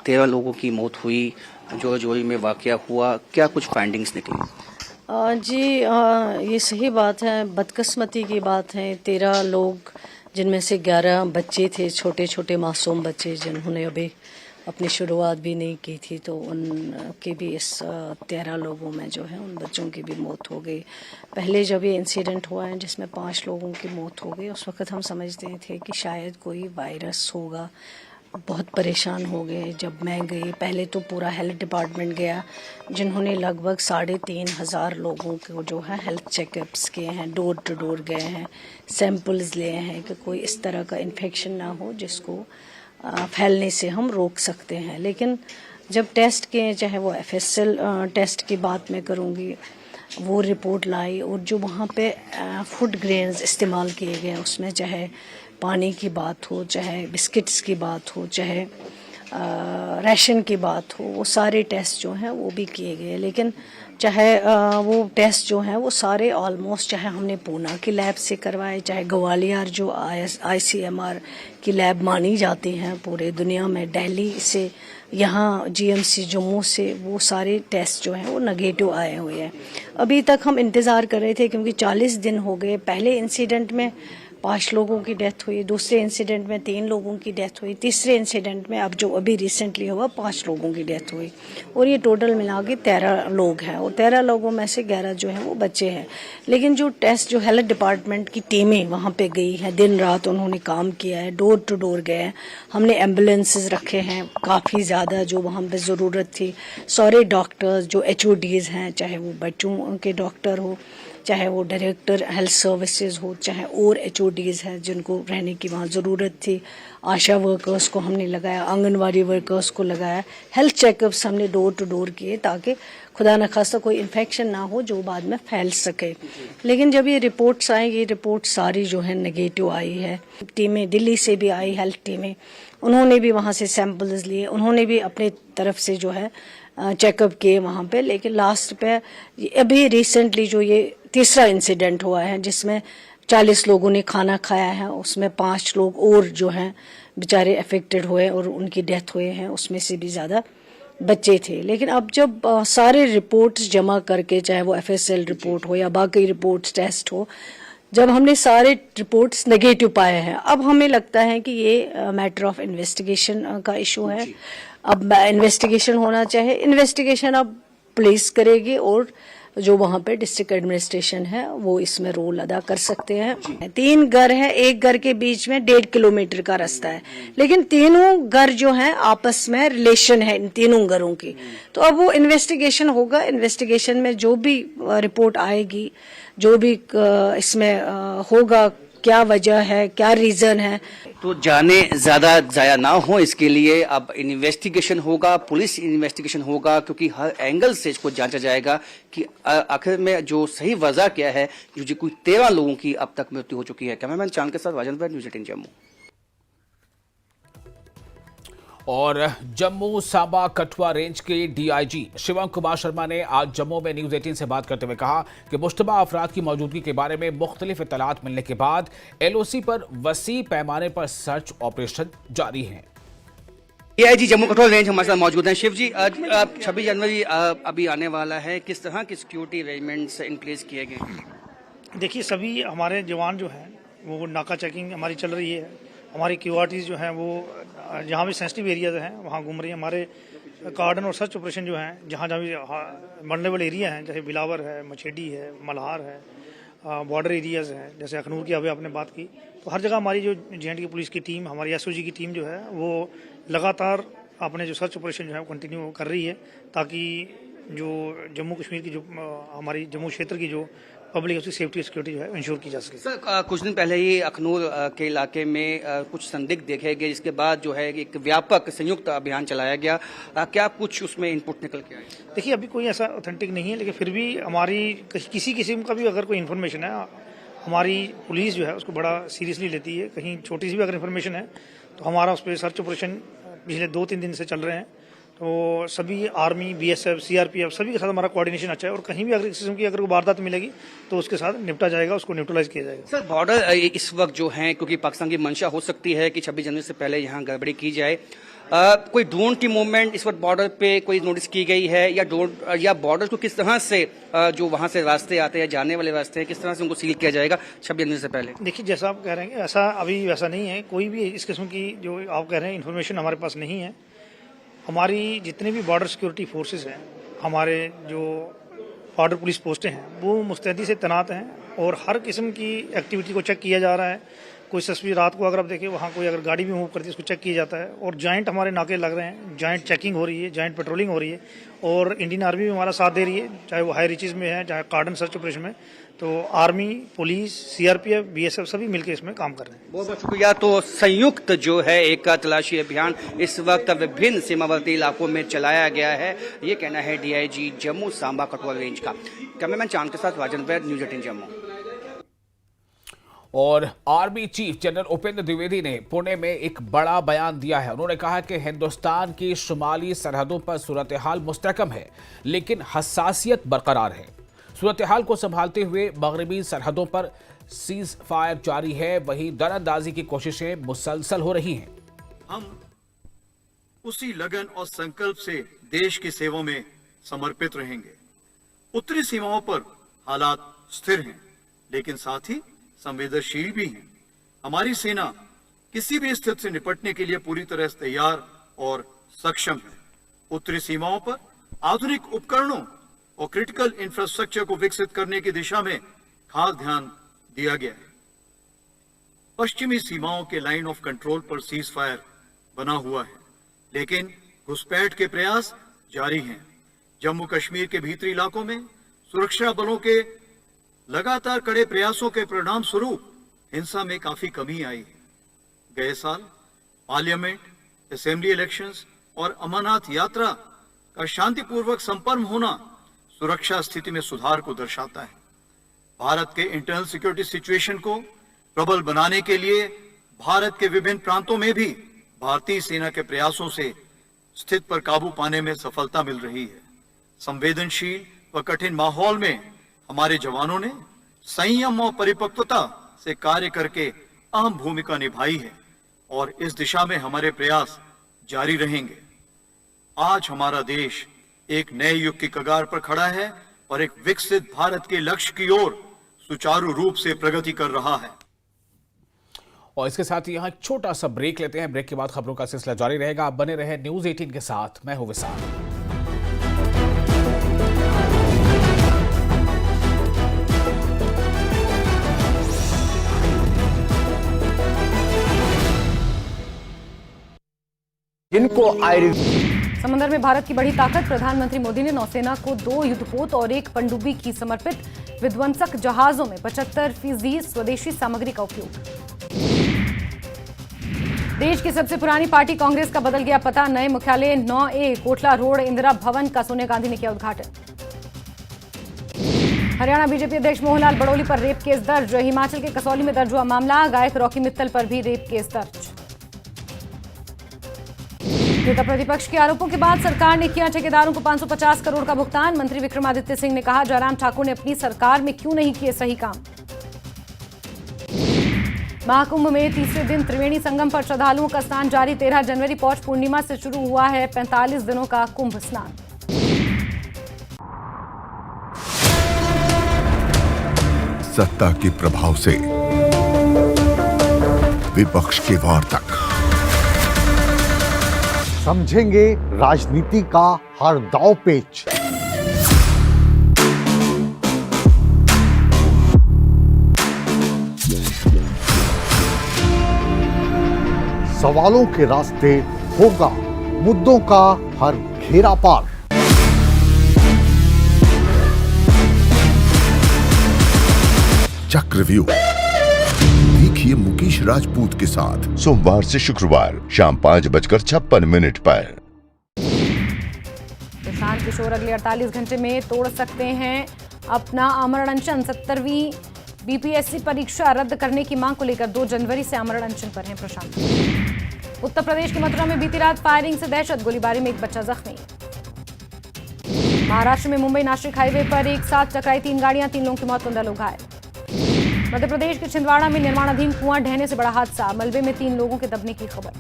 13 लोगों की मौत हुई, जो राजौरी में वाक़या हुआ, क्या कुछ फाइंडिंग्स निकली? जी, ये सही बात है, बदकिस्मती की बात है। 13 लोग, जिनमें से 11 बच्चे थे, छोटे छोटे मासूम बच्चे, जिन्होंने अभी अपनी शुरुआत भी नहीं की थी, तो उनकी भी इस 13 लोगों में जो है उन बच्चों की भी मौत हो गई। पहले जब ये इंसिडेंट हुआ है जिसमें 5 लोगों की मौत हो गई, उस वक्त हम समझते थे कि शायद कोई वायरस होगा। बहुत परेशान हो गए। जब मैं गई, पहले तो पूरा हेल्थ डिपार्टमेंट गया, जिन्होंने लगभग 3,500 लोगों को जो है हेल्थ चेकअप्स किए हैं, डोर टू डोर गए हैं, सैंपल्स लिए हैं कि कोई इस तरह का इन्फेक्शन ना हो जिसको फैलने से हम रोक सकते हैं। लेकिन जब टेस्ट किए, चाहे वो FSL टेस्ट की बात मैं करूँगी, वो रिपोर्ट लाई, और जो वहाँ पे फूड ग्रेन्स इस्तेमाल किए गए, उसमें चाहे पानी की बात हो, चाहे बिस्किट्स की बात हो, चाहे राशन की बात हो, वो सारे टेस्ट जो हैं वो भी किए गए। लेकिन चाहे वो टेस्ट जो हैं वो सारे ऑलमोस्ट, चाहे हमने पूना की लैब से करवाए, चाहे ग्वालियर जो ICMR की लैब मानी जाती हैं पूरे दुनिया में, दिल्ली से, यहाँ GMC जम्मू से, वो सारे टेस्ट जो हैं वो नेगेटिव आए हुए हैं। अभी तक हम इंतज़ार कर रहे थे क्योंकि 40 दिन हो गए। पहले इंसिडेंट में 5 लोगों की डेथ हुई, दूसरे इंसिडेंट में 3 लोगों की डेथ हुई, तीसरे इंसिडेंट में अब जो अभी रिसेंटली हुआ 5 लोगों की डेथ हुई, और ये टोटल मिला के 13 लोग हैं, और 13 लोगों में से 11 जो हैं वो बच्चे हैं। लेकिन जो टेस्ट, जो हेल्थ डिपार्टमेंट की टीमें वहाँ पे गई हैं, दिन रात उन्होंने काम किया है, डोर टू डोर गए हैं, हमने एम्बुलेंसेस रखे हैं काफ़ी ज़्यादा जो वहाँ पे ज़रूरत थी, सारे डॉक्टर्स जो HODs हैं, चाहे वो बच्चों के डॉक्टर हो, चाहे वो डायरेक्टर हेल्थ सर्विसेज हो, चाहे और HODs हैं जिनको रहने की वहाँ ज़रूरत थी, आशा वर्कर्स को हमने लगाया, आंगनवाड़ी वर्कर्स को लगाया, हेल्थ चेकअप्स हमने डोर टू डोर किए ताकि खुदा न खास्ता कोई इन्फेक्शन ना हो जो बाद में फैल सके। लेकिन जब ये रिपोर्ट्स आई, ये रिपोर्ट सारी जो है नेगेटिव आई है। टीमें दिल्ली से भी आई, हेल्थ टीमें, उन्होंने भी वहाँ से सैंपल्स लिए, उन्होंने भी अपनी तरफ से जो है चेकअप किए वहाँ पे। लेकिन लास्ट पे अभी रिसेंटली जो ये तीसरा इंसिडेंट हुआ है जिसमें 40 लोगों ने खाना खाया है, उसमें 5 लोग और जो हैं बेचारे अफेक्टेड हुए और उनकी डेथ हुए हैं, उसमें से भी ज़्यादा बच्चे थे। लेकिन अब जब सारे रिपोर्ट्स जमा करके, चाहे वो FSL रिपोर्ट हो या बाकी रिपोर्ट्स टेस्ट हो, जब हमने सारे रिपोर्ट्स नेगेटिव पाए हैं, अब हमें लगता है कि ये मैटर ऑफ इन्वेस्टिगेशन का इशू है। अब इन्वेस्टिगेशन होना चाहिए, इन्वेस्टिगेशन अब पुलिस करेगी और जो वहाँ पे डिस्ट्रिक्ट एडमिनिस्ट्रेशन है वो इसमें रोल अदा कर सकते हैं। 3 घर हैं, एक घर के बीच में 1.5 किलोमीटर का रास्ता है, लेकिन तीनों घर जो हैं आपस में रिलेशन है इन तीनों घरों की। तो अब वो इन्वेस्टिगेशन होगा, इन्वेस्टिगेशन में जो भी रिपोर्ट आएगी, जो भी इसमें होगा, क्या वजह है, क्या रीजन है, तो जाने ज़्यादा ज़ाया ना हो इसके लिए अब इन्वेस्टिगेशन होगा, पुलिस इन्वेस्टिगेशन होगा, क्योंकि हर एंगल से इसको जांचा जाएगा कि आखिर में जो सही वजह क्या है। जो कोई 13 लोगों की अब तक मृत्यु हो चुकी है। कैमरामैन चांद के साथ राजन, न्यूज़ 18 जम्मू। और जम्मू सांबा कठुआ रेंज के डीआईजी शिवम कुमार शर्मा ने आज जम्मू में न्यूज 18 से बात करते हुए कहा कि मुश्तबा अफराद की मौजूदगी के बारे में मुख्तलिफ इत्तलात मिलने के बाद एलओसी पर वसी पैमाने पर सर्च ऑपरेशन जारी है। डीआईजी जम्मू कठुआ रेंज हमारे साथ मौजूद हैं। शिव जी, 26 जनवरी अभी आने वाला है, किस तरह की सिक्योरिटी अरेंजमेंट्स इन प्लेस किए गए हैं? देखिए, सभी हमारे जवान जो हैं वो नाका चेकिंग हमारी चल रही है। हमारी क्यूआरटीज जो हैं वो जहाँ भी सेंसिटिव एरियाज हैं वहाँ घूम रही हैं। हमारे कार्डन और सर्च ऑपरेशन जो हैं जहाँ जहाँ भी वल्नरेबल एरिया हैं, जैसे बिलावर है, मछेडी है, मल्हार है, बॉर्डर एरियाज हैं, जैसे अखनूर की अभी आपने बात की, तो हर जगह हमारी जो जे पुलिस की टीम, हमारी एसओजी की टीम जो है वो लगातार अपने जो सर्च ऑपरेशन जो है वो कंटिन्यू कर रही है, ताकि जो जम्मू कश्मीर की जो हमारी जम्मू क्षेत्र की जो पब्लिक है उसकी सेफ्टी सिक्योरिटी जो है इंश्योर की जा सके। सर, कुछ दिन पहले ही अखनूर के इलाके में कुछ संदिग्ध देखे गए, जिसके बाद जो है एक व्यापक संयुक्त अभियान चलाया गया। क्या कुछ उसमें इनपुट निकल के आए? देखिए, अभी कोई ऐसा ऑथेंटिक नहीं है, लेकिन फिर भी हमारी किसी किस्म का भी अगर कोई इन्फॉर्मेशन है, हमारी पुलिस जो है उसको बड़ा सीरियसली लेती है। कहीं छोटी सी भी अगर इन्फॉर्मेशन है तो हमारा उस पर सर्च ऑपरेशन पिछले 2-3 दिन से चल रहे हैं। तो सभी आर्मी, बीएसएफ, सीआरपीएफ सभी के साथ हमारा कोऑर्डिनेशन अच्छा है, और कहीं भी अगर किस्म की अगर वारदात मिलेगी तो उसके साथ निपटा जाएगा, उसको न्यूट्रलाइज किया जाएगा। सर, बॉर्डर इस वक्त जो है, क्योंकि पाकिस्तान की मंशा हो सकती है कि 26 जनवरी से पहले यहाँ गड़बड़ी की जाए, कोई ड्रोन की मूवमेंट इस वक्त बॉर्डर पे कोई नोटिस की गई है, या बॉर्डर को किस तरह से जो वहाँ से रास्ते आते हैं, जाने वाले रास्ते हैं, किस तरह से उनको सील किया जाएगा 26 जनवरी से पहले? देखिए, जैसा आप कह रहे हैं ऐसा अभी वैसा नहीं है, कोई भी इस किस्म की जो आप कह रहे हैं इन्फॉर्मेशन हमारे पास नहीं है। हमारी जितने भी बॉर्डर सिक्योरिटी फोर्सेस हैं, हमारे जो बॉर्डर पुलिस पोस्टें हैं, वो मुस्तैदी से तैनात हैं और हर किस्म की एक्टिविटी को चेक किया जा रहा है। कोई तस्वीर रात को अगर आप देखें, वहाँ कोई अगर गाड़ी भी मूव करती है उसको चेक किया जाता है, और जॉइंट हमारे नाके लग रहे हैं, जॉइंट चेकिंग हो रही है, जॉइंट पेट्रोलिंग हो रही है, और इंडियन आर्मी भी हमारा साथ दे रही है, चाहे वो हाई रिचेज में है, चाहे कार्डन सर्च ऑपरेशन में। तो आर्मी, पुलिस, सीआरपीएफ, बीएसएफ सभी मिलकर इसमें काम कर रहे हैं। बहुत बहुत शुक्रिया। तो संयुक्त जो है एक तलाशी अभियान इस वक्त विभिन्न सीमावर्ती इलाकों में चलाया गया है, ये कहना है डीआईजी जम्मू सांबा कठुआ रेंज का। कैमरामैन चांद के साथ राजन वैद, न्यूज 18 जम्मू। और army chief general Upendra Dwivedi ने पुणे में एक बड़ा बयान दिया है। उन्होंने कहा कि हिंदुस्तान की शुमाली सरहदों पर सूरत हाल मुस्तहकम है, लेकिन हसासियत बरकरार है। सूरत हाल को संभालते हुए मगरबी सरहदों पर सीज फायर जारी है, वहीं दरअंदाजी की कोशिशें मुसलसल हो रही हैं। हम उसी लगन और संकल्प से देश की सेवा में समर्पित रहेंगे। उत्तरी सीमाओं पर हालात स्थिर हैं, लेकिन साथ ही संवेदनशील भी हैं। हमारी सेना किसी भी स्थिति से निपटने के लिए पूरी तरह से तैयार और सक्षम है। उत्तरी सीमाओं पर आधुनिक उपकरणों और क्रिटिकल इंफ्रास्ट्रक्चर को विकसित करने की दिशा में खास ध्यान दिया गया है। पश्चिमी सीमाओं के लाइन ऑफ कंट्रोल पर सीज फायर बना हुआ है, लेकिन घुसपैठ के प्रयास जारी हैं। जम्मू कश्मीर के भीतरी इलाकों में सुरक्षा बलों के लगातार कड़े प्रयासों के परिणाम स्वरूप हिंसा में काफी कमी आई है। गए साल पार्लियामेंट, असेंबली इलेक्शंस और अमरनाथ यात्रा का शांतिपूर्वक संपन्न होना सुरक्षा स्थिति में सुधार को दर्शाता है। भारत के इंटरनल सिक्योरिटी सिचुएशन को प्रबल बनाने के लिए भारत के विभिन्न प्रांतों में भी भारतीय सेना के प्रयासों से स्थिति पर काबू पाने में सफलता मिल रही है। संवेदनशील व कठिन माहौल में हमारे जवानों ने संयम और परिपक्वता से कार्य करके अहम भूमिका निभाई है, और इस दिशा में हमारे प्रयास जारी रहेंगे। आज हमारा देश एक नए युग की कगार पर खड़ा है और एक विकसित भारत के लक्ष्य की ओर सुचारू रूप से प्रगति कर रहा है। और इसके साथ ही यहाँ एक छोटा सा ब्रेक लेते हैं। ब्रेक के बाद खबरों का सिलसिला जारी रहेगा। आप बने रहे न्यूज 18 के साथ। मैं हूं विशाल। समंदर में भारत की बड़ी ताकत। प्रधानमंत्री मोदी ने नौसेना को 2 युद्धपोत और 1 पनडुब्बी की समर्पित। विध्वंसक जहाजों में 75% स्वदेशी सामग्री का उपयोग। देश की सबसे पुरानी पार्टी कांग्रेस का बदल गया पता। नए मुख्यालय 9A कोटला रोड इंदिरा भवन का सोनिया गांधी ने किया उद्घाटन। हरियाणा बीजेपी अध्यक्ष मोहनलाल बड़ोली पर रेप केस दर्ज। हिमाचल के कसौली में दर्ज हुआ मामला। गायक रॉकी मित्तल पर भी रेप केस दर्ज। नेता प्रतिपक्ष के आरोपों के बाद सरकार ने किया ठेकेदारों को 550 करोड़ का भुगतान। मंत्री विक्रमादित्य सिंह ने कहा, जयराम ठाकुर ने अपनी सरकार में क्यों नहीं किए सही काम। महाकुंभ में तीसरे दिन त्रिवेणी संगम पर श्रद्धालुओं का स्नान जारी। 13 जनवरी पौष पूर्णिमा से शुरू हुआ है 45 दिनों का कुंभ स्नान। सत्ता के प्रभाव से विपक्ष के वार तक समझेंगे राजनीति का हर दांव पेच। सवालों के रास्ते होगा मुद्दों का हर घेरा पार। चक्रव्यूह देखिए मुकेश राजपूत के साथ सोमवार से शुक्रवार शाम 5:56 पर। प्रशांत किशोर अगले 48 घंटे में तोड़ सकते हैं अपना आमरण अनशन। 70वीं बीपीएससी परीक्षा रद्द करने की मांग को लेकर 2 जनवरी से आमरण अनशन पर हैं प्रशांत। उत्तर प्रदेश के मथुरा में बीती रात फायरिंग से दहशत, गोलीबारी में एक बच्चा जख्मी। महाराष्ट्र में मुंबई नासिक हाईवे पर एक साथ टकराई 3 गाड़ियां, 3 लोगों की मौत, 15 लोग घायल। मध्य प्रदेश के छिंदवाड़ा में निर्माणाधीन कुआं ढहने से बड़ा हादसा, मलबे में 3 लोगों के दबने की खबर।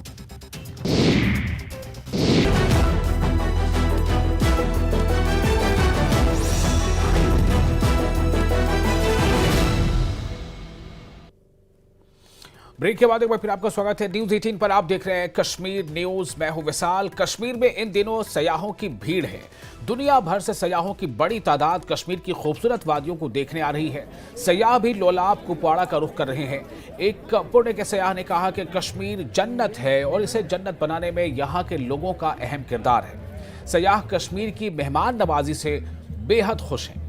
ब्रेक के बाद एक बार फिर आपका स्वागत है न्यूज 18 पर। आप देख रहे हैं कश्मीर न्यूज, मैं हूं विशाल। कश्मीर में इन दिनों सयाहों की भीड़ है। दुनिया भर से सयाहों की बड़ी तादाद कश्मीर की खूबसूरत वादियों को देखने आ रही है। सयाह भी लोलाब कुपवाड़ा का रुख कर रहे हैं। एक पुणे के सयाह ने कहा कि कश्मीर जन्नत है और इसे जन्नत बनाने में यहाँ के लोगों का अहम किरदार है। सयाह कश्मीर की मेहमान नवाजी से बेहद खुश हैं।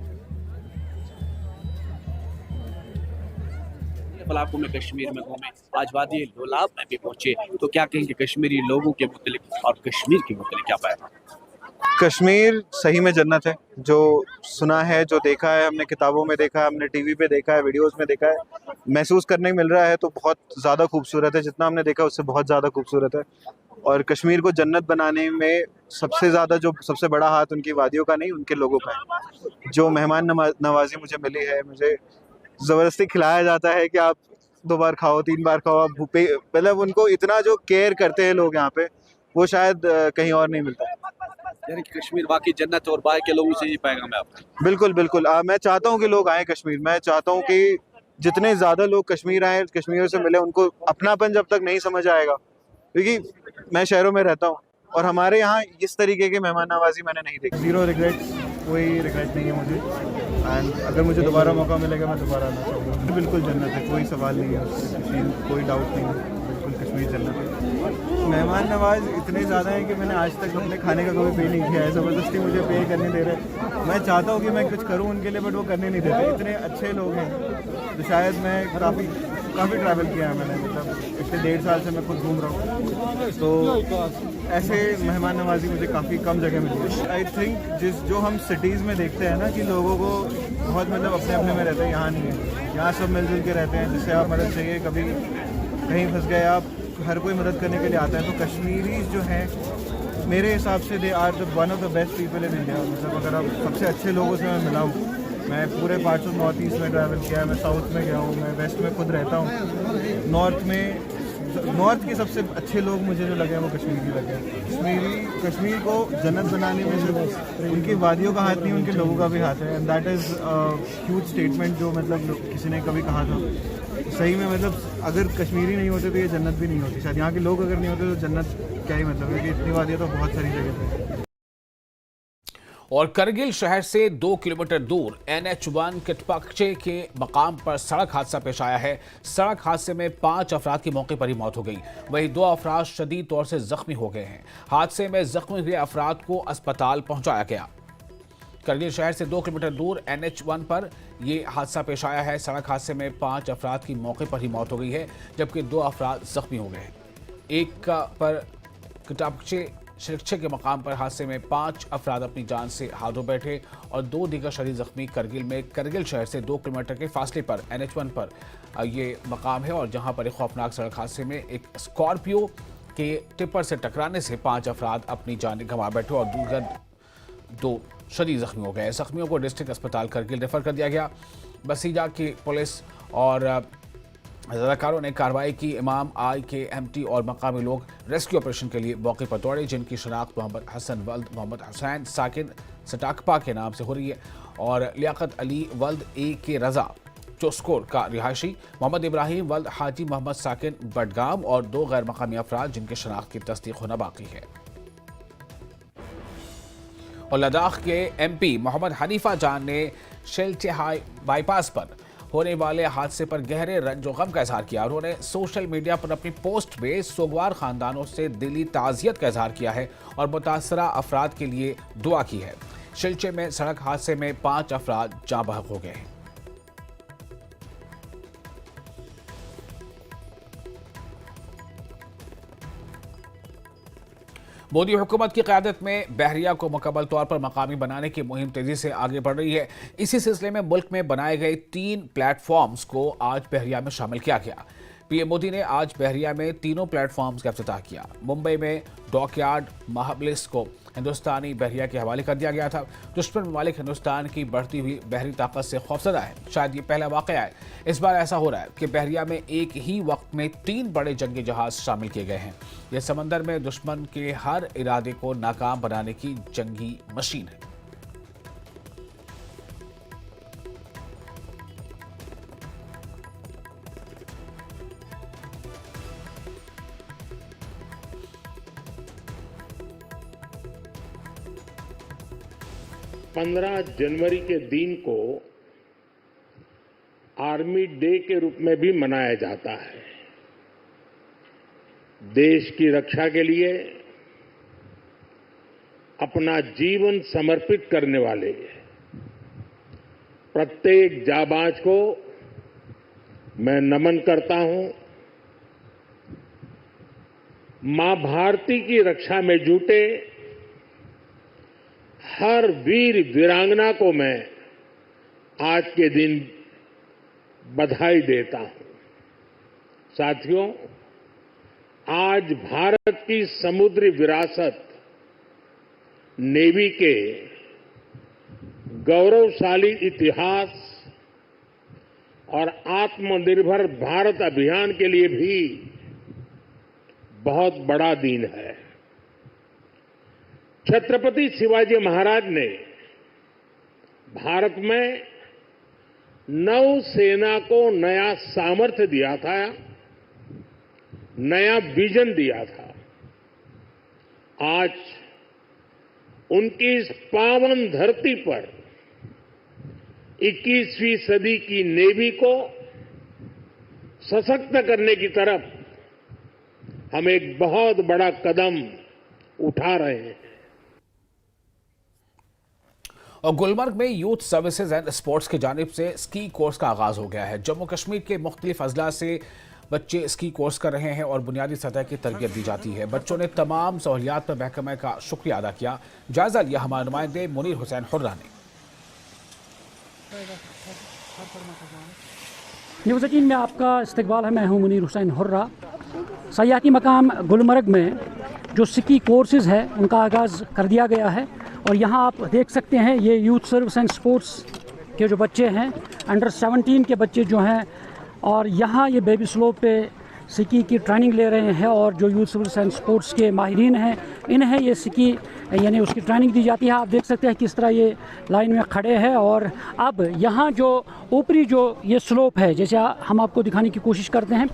आपको मैं कश्मीर में घूमे, आज वादी लोलाब में भी पहुंचे, तो क्या कहेंगे कश्मीरी लोगों के मुतालिक और कश्मीर के मुतालिक क्या पाया? कश्मीर सही में जन्नत है। जो सुना है, जो देखा है, हमने किताबों में देखा है, हमने टीवी पे देखा है, वीडियोस में देखा है, महसूस करने मिल रहा है तो बहुत ज़्यादा खूबसूरत है। जितना हमने देखा उससे बहुत ज़्यादा खूबसूरत है। और कश्मीर को जन्नत बनाने में सबसे ज़्यादा जो सबसे बड़ा हाथ उनकी वादियों का नहीं, उनके लोगों का है। जो मेहमान नवाजी मुझे मिली है, मुझे ज़बरदस्ती खिलाया जाता है कि आप 2 बार खाओ, 3 बार खाओ, आप भूपे, मतलब उनको इतना जो केयर करते हैं लोग यहाँ पे, वो शायद कहीं और नहीं मिलता। यानी कि कश्मीर वाकई जन्नत है और बाहर के लोगों से ये पैगाम है आपका? बिल्कुल बिल्कुल। मैं चाहता हूँ कि लोग आए कश्मीर। मैं चाहता हूँ कि जितने ज़्यादा लोग कश्मीर आए, कश्मीर से मिले, उनको अपनापन जब तक नहीं समझ आएगा, क्योंकि मैं शहरों में रहता हूँ और हमारे यहाँ इस तरीके की मेहमान नवाजी मैंने नहीं देखी। 0 रिग्रेट्स, कोई रिग्रेट नहीं है मुझे। एंड अगर मुझे दोबारा मौका मिलेगा मैं दोबारा आना चाहूँगा। बिल्कुल जन्नत है, कोई सवाल नहीं है उससे, कोई डाउट नहीं है। बिल्कुल कश्मीर जन्नत है। मेहमान नवाज इतने ज़्यादा हैं कि मैंने आज तक अपने खाने का कभी पे नहीं किया है। ज़बरदस्ती मुझे पे करने दे रहे। मैं चाहता हूँ कि मैं कुछ करूँ उनके लिए, बट वो करने नहीं देते। इतने अच्छे लोग हैं। तो शायद मैं काफ़ी ट्रैवल किया है मैंने, मतलब पिछले 1.5 साल से मैं खुद घूम रहा हूँ। तो ऐसे मेहमान नवाजी मुझे काफ़ी कम जगह मिली है। आई थिंक जो हम सिटीज़ में देखते हैं ना कि लोगों को बहुत मतलब अपने में रहते हैं, यहाँ नहीं है। यहाँ सब मिलजुल के रहते हैं, जिससे आप मदद चाहिए, कभी कहीं फंस गए आप, हर कोई मदद करने के लिए आता है। तो कश्मीरी जो हैं मेरे हिसाब से they are one of the best people in India. मतलब अगर आप सबसे अच्छे लोगों से मैं मिला हूँ। मैं पूरे पार्ट्स ऑफ नॉर्थ ईस्ट में ट्रैवल किया है, मैं साउथ में गया हूँ, मैं वेस्ट में खुद रहता हूँ। नॉर्थ के सबसे अच्छे लोग मुझे जो लगे हैं वो कश्मीरी लगे हैं। कश्मीर को जन्नत बनाने में सिर्फ उनकी वादियों का हाथ नहीं, उनके लोगों का भी हाथ है। And that is huge statement जो मतलब किसी ने कभी कहा था। सही में मतलब अगर कश्मीरी नहीं होते तो ये जन्नत भी नहीं होती। शायद यहाँ के लोग अगर नहीं होते तो जन्नत क्या ही मतलब है, कि इतनी वादियाँ तो बहुत सारी जगह पे। और करगिल शहर से 2 किलोमीटर दूर NH1 किटपक्चे के मकाम पर सड़क हादसा पेश आया है। सड़क हादसे में 5 अफराद की मौके पर ही मौत हो गई, वहीं 2 अफराद शदीद तौर से जख्मी हो गए हैं। हादसे में जख्मी हुए अफराद को अस्पताल पहुंचाया गया। करगिल शहर से 2 किलोमीटर दूर NH1 पर यह हादसा पेश आया है। सड़क हादसे में 5 अफराद की मौके पर ही मौत हो गई है, जबकि 2 अफराद जख्मी हो गए हैं। एक पर किटपक्चे शिक्षक के मकाम पर हादसे में 5 अफराद अपनी जान से हाथ धो बैठे और 2 दीगर शदीद जख्मी करगिल में करगिल शहर से 2 किलोमीटर के फासले पर NH1 पर ये मकाम है। और जहां पर एक खौफनाक सड़क हादसे में एक स्कॉर्पियो के टिप्पर से टकराने से 5 अफराद अपनी जान गंवा बैठे और दूसरे 2 शदीद जख्मी हो गए। जख्मियों को डिस्ट्रिक्ट अस्पताल करगिल रेफर कर दिया गया। बसीजा की पुलिस और रजाकारों ने कार्रवाई की। इमाम IKMT और मकामी लोग रेस्क्यू ऑपरेशन के लिए मौके पर दौड़े, जिनकी शनाख्त मोहम्मद हसन वल्द मोहम्मद हुसैन साकिन सटाकपा के नाम से हो रही है और लियाकत अली वल्द AK रजा चोस्कोर का रिहायशी, मोहम्मद इब्राहिम वल्द हाजी मोहम्मद साकिन बडगाम और 2 गैर मकामी अफराद जिनके शनाख्त की तस्दीक होना बाकी है। और लद्दाख के MP मोहम्मद हनीफा जान ने शेल्चेहाई बाईपास पर होने वाले हादसे पर गहरे रंजो गम का इजहार किया। उन्होंने सोशल मीडिया पर अपनी पोस्ट में सोगवार खानदानों से दिली ताज़ियत का इजहार किया है और मुतासरा अफराद के लिए दुआ की है। शिलचे में सड़क हादसे में 5 अफराद जाँ बहक हो गए हैं। मोदी हुकूमत की क़यादत में बहरिया को मुकम्मल तौर पर मकामी बनाने की मुहिम तेजी से आगे बढ़ रही है। इसी सिलसिले में मुल्क में बनाए गए 3 प्लेटफॉर्म्स को आज बहरिया में शामिल किया गया। PM मोदी ने आज बहरिया में तीनों प्लेटफॉर्म्स का इफ्तिताह किया। मुंबई में डॉकयार्ड महाबलिस को हिंदुस्तानी बहरिया के हवाले कर दिया गया था। दुश्मन ममालिक हिंदुस्तान की बढ़ती हुई बहरी ताकत से खौफजदा है। शायद ये पहला वाक़या है। इस बार ऐसा हो रहा है कि बहरिया में एक ही वक्त में 3 बड़े जंगी जहाज शामिल किए गए हैं। यह समंदर में दुश्मन के हर इरादे को नाकाम बनाने की जंगी मशीन है। जनवरी के दिन को आर्मी डे के रूप में भी मनाया जाता है। देश की रक्षा के लिए अपना जीवन समर्पित करने वाले प्रत्येक जाबाज को मैं नमन करता हूं। मां भारती की रक्षा में जुटे हर वीर वीरांगना को मैं आज के दिन बधाई देता हूं। साथियों, आज भारत की समुद्री विरासत नेवी के गौरवशाली इतिहास और आत्मनिर्भर भारत अभियान के लिए भी बहुत बड़ा दिन है। छत्रपति शिवाजी महाराज ने भारत में नौसेना को नया सामर्थ्य दिया था, नया विजन दिया था। आज उनकी इस पावन धरती पर 21वीं सदी की नेवी को सशक्त करने की तरफ हम एक बहुत बड़ा कदम उठा रहे हैं। और गुलमर्ग में यूथ सर्विसेज एंड स्पोर्ट्स की जानिब से स्की कोर्स का आगाज हो गया है। जम्मू कश्मीर के मुख्तलिफ अजला से बच्चे स्की कोर्स कर रहे हैं और बुनियादी सतह की तरबियत दी जाती है। बच्चों ने तमाम सहूलियात पर महकमे का शुक्रिया अदा किया। जायजा लिया हमारे नुमाइंदे मुनीर हुसैन हुर्रा ने। न्यूज़ 18 में आपका इस्तकबाल है। मैं हूं मुनीर हुसैन हुर्रा। सयाहती मकाम गुलमर्ग में जो स्की कोर्सेज है उनका आगाज़ कर दिया गया है और यहाँ आप देख सकते हैं ये यूथ सर्विस एंड स्पोर्ट्स के जो बच्चे हैं, अंडर 17 के बच्चे जो हैं, और यहाँ ये बेबी स्लोप पे स्की की ट्रेनिंग ले रहे हैं और जो यूथ सर्विस एंड स्पोर्ट्स के माहिरीन हैं इन्हें ये स्की यानी उसकी ट्रेनिंग दी जाती है। आप देख सकते हैं किस तरह ये लाइन में खड़े हैं और अब यहाँ जो ऊपरी जो ये स्लोप है, जैसे हम आपको दिखाने की कोशिश करते हैं,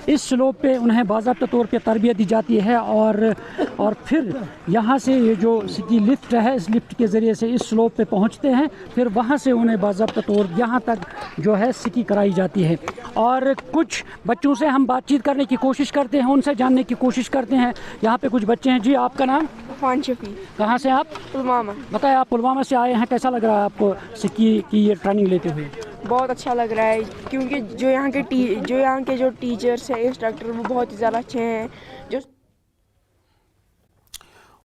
इस स्लोप पे उन्हें बाज़ाब्ता तौर पे तरबियत दी जाती है और फिर यहाँ से ये जो स्की लिफ्ट है, इस लिफ्ट के ज़रिए से इस स्लोप पे पहुँचते हैं, फिर वहाँ से उन्हें बाज़ाब्ता तौर यहाँ तक जो है स्की कराई जाती है। और कुछ बच्चों से हम बातचीत करने की कोशिश करते हैं, उनसे जानने की कोशिश करते हैं। यहाँ पे कुछ बच्चे हैं। जी, आपका नाम? फान शफी। कहाँ से आप? पुलवामा। बताएं, आप पुलवामा से आए हैं, कैसा लग रहा है आपको स्की की ये ट्रेनिंग लेते हुए? बहुत अच्छा लग रहा है क्योंकि जो यहाँ के जो टीचर्स हैं, इंस्ट्रक्टर, वो बहुत ही ज़्यादा अच्छे हैं। जो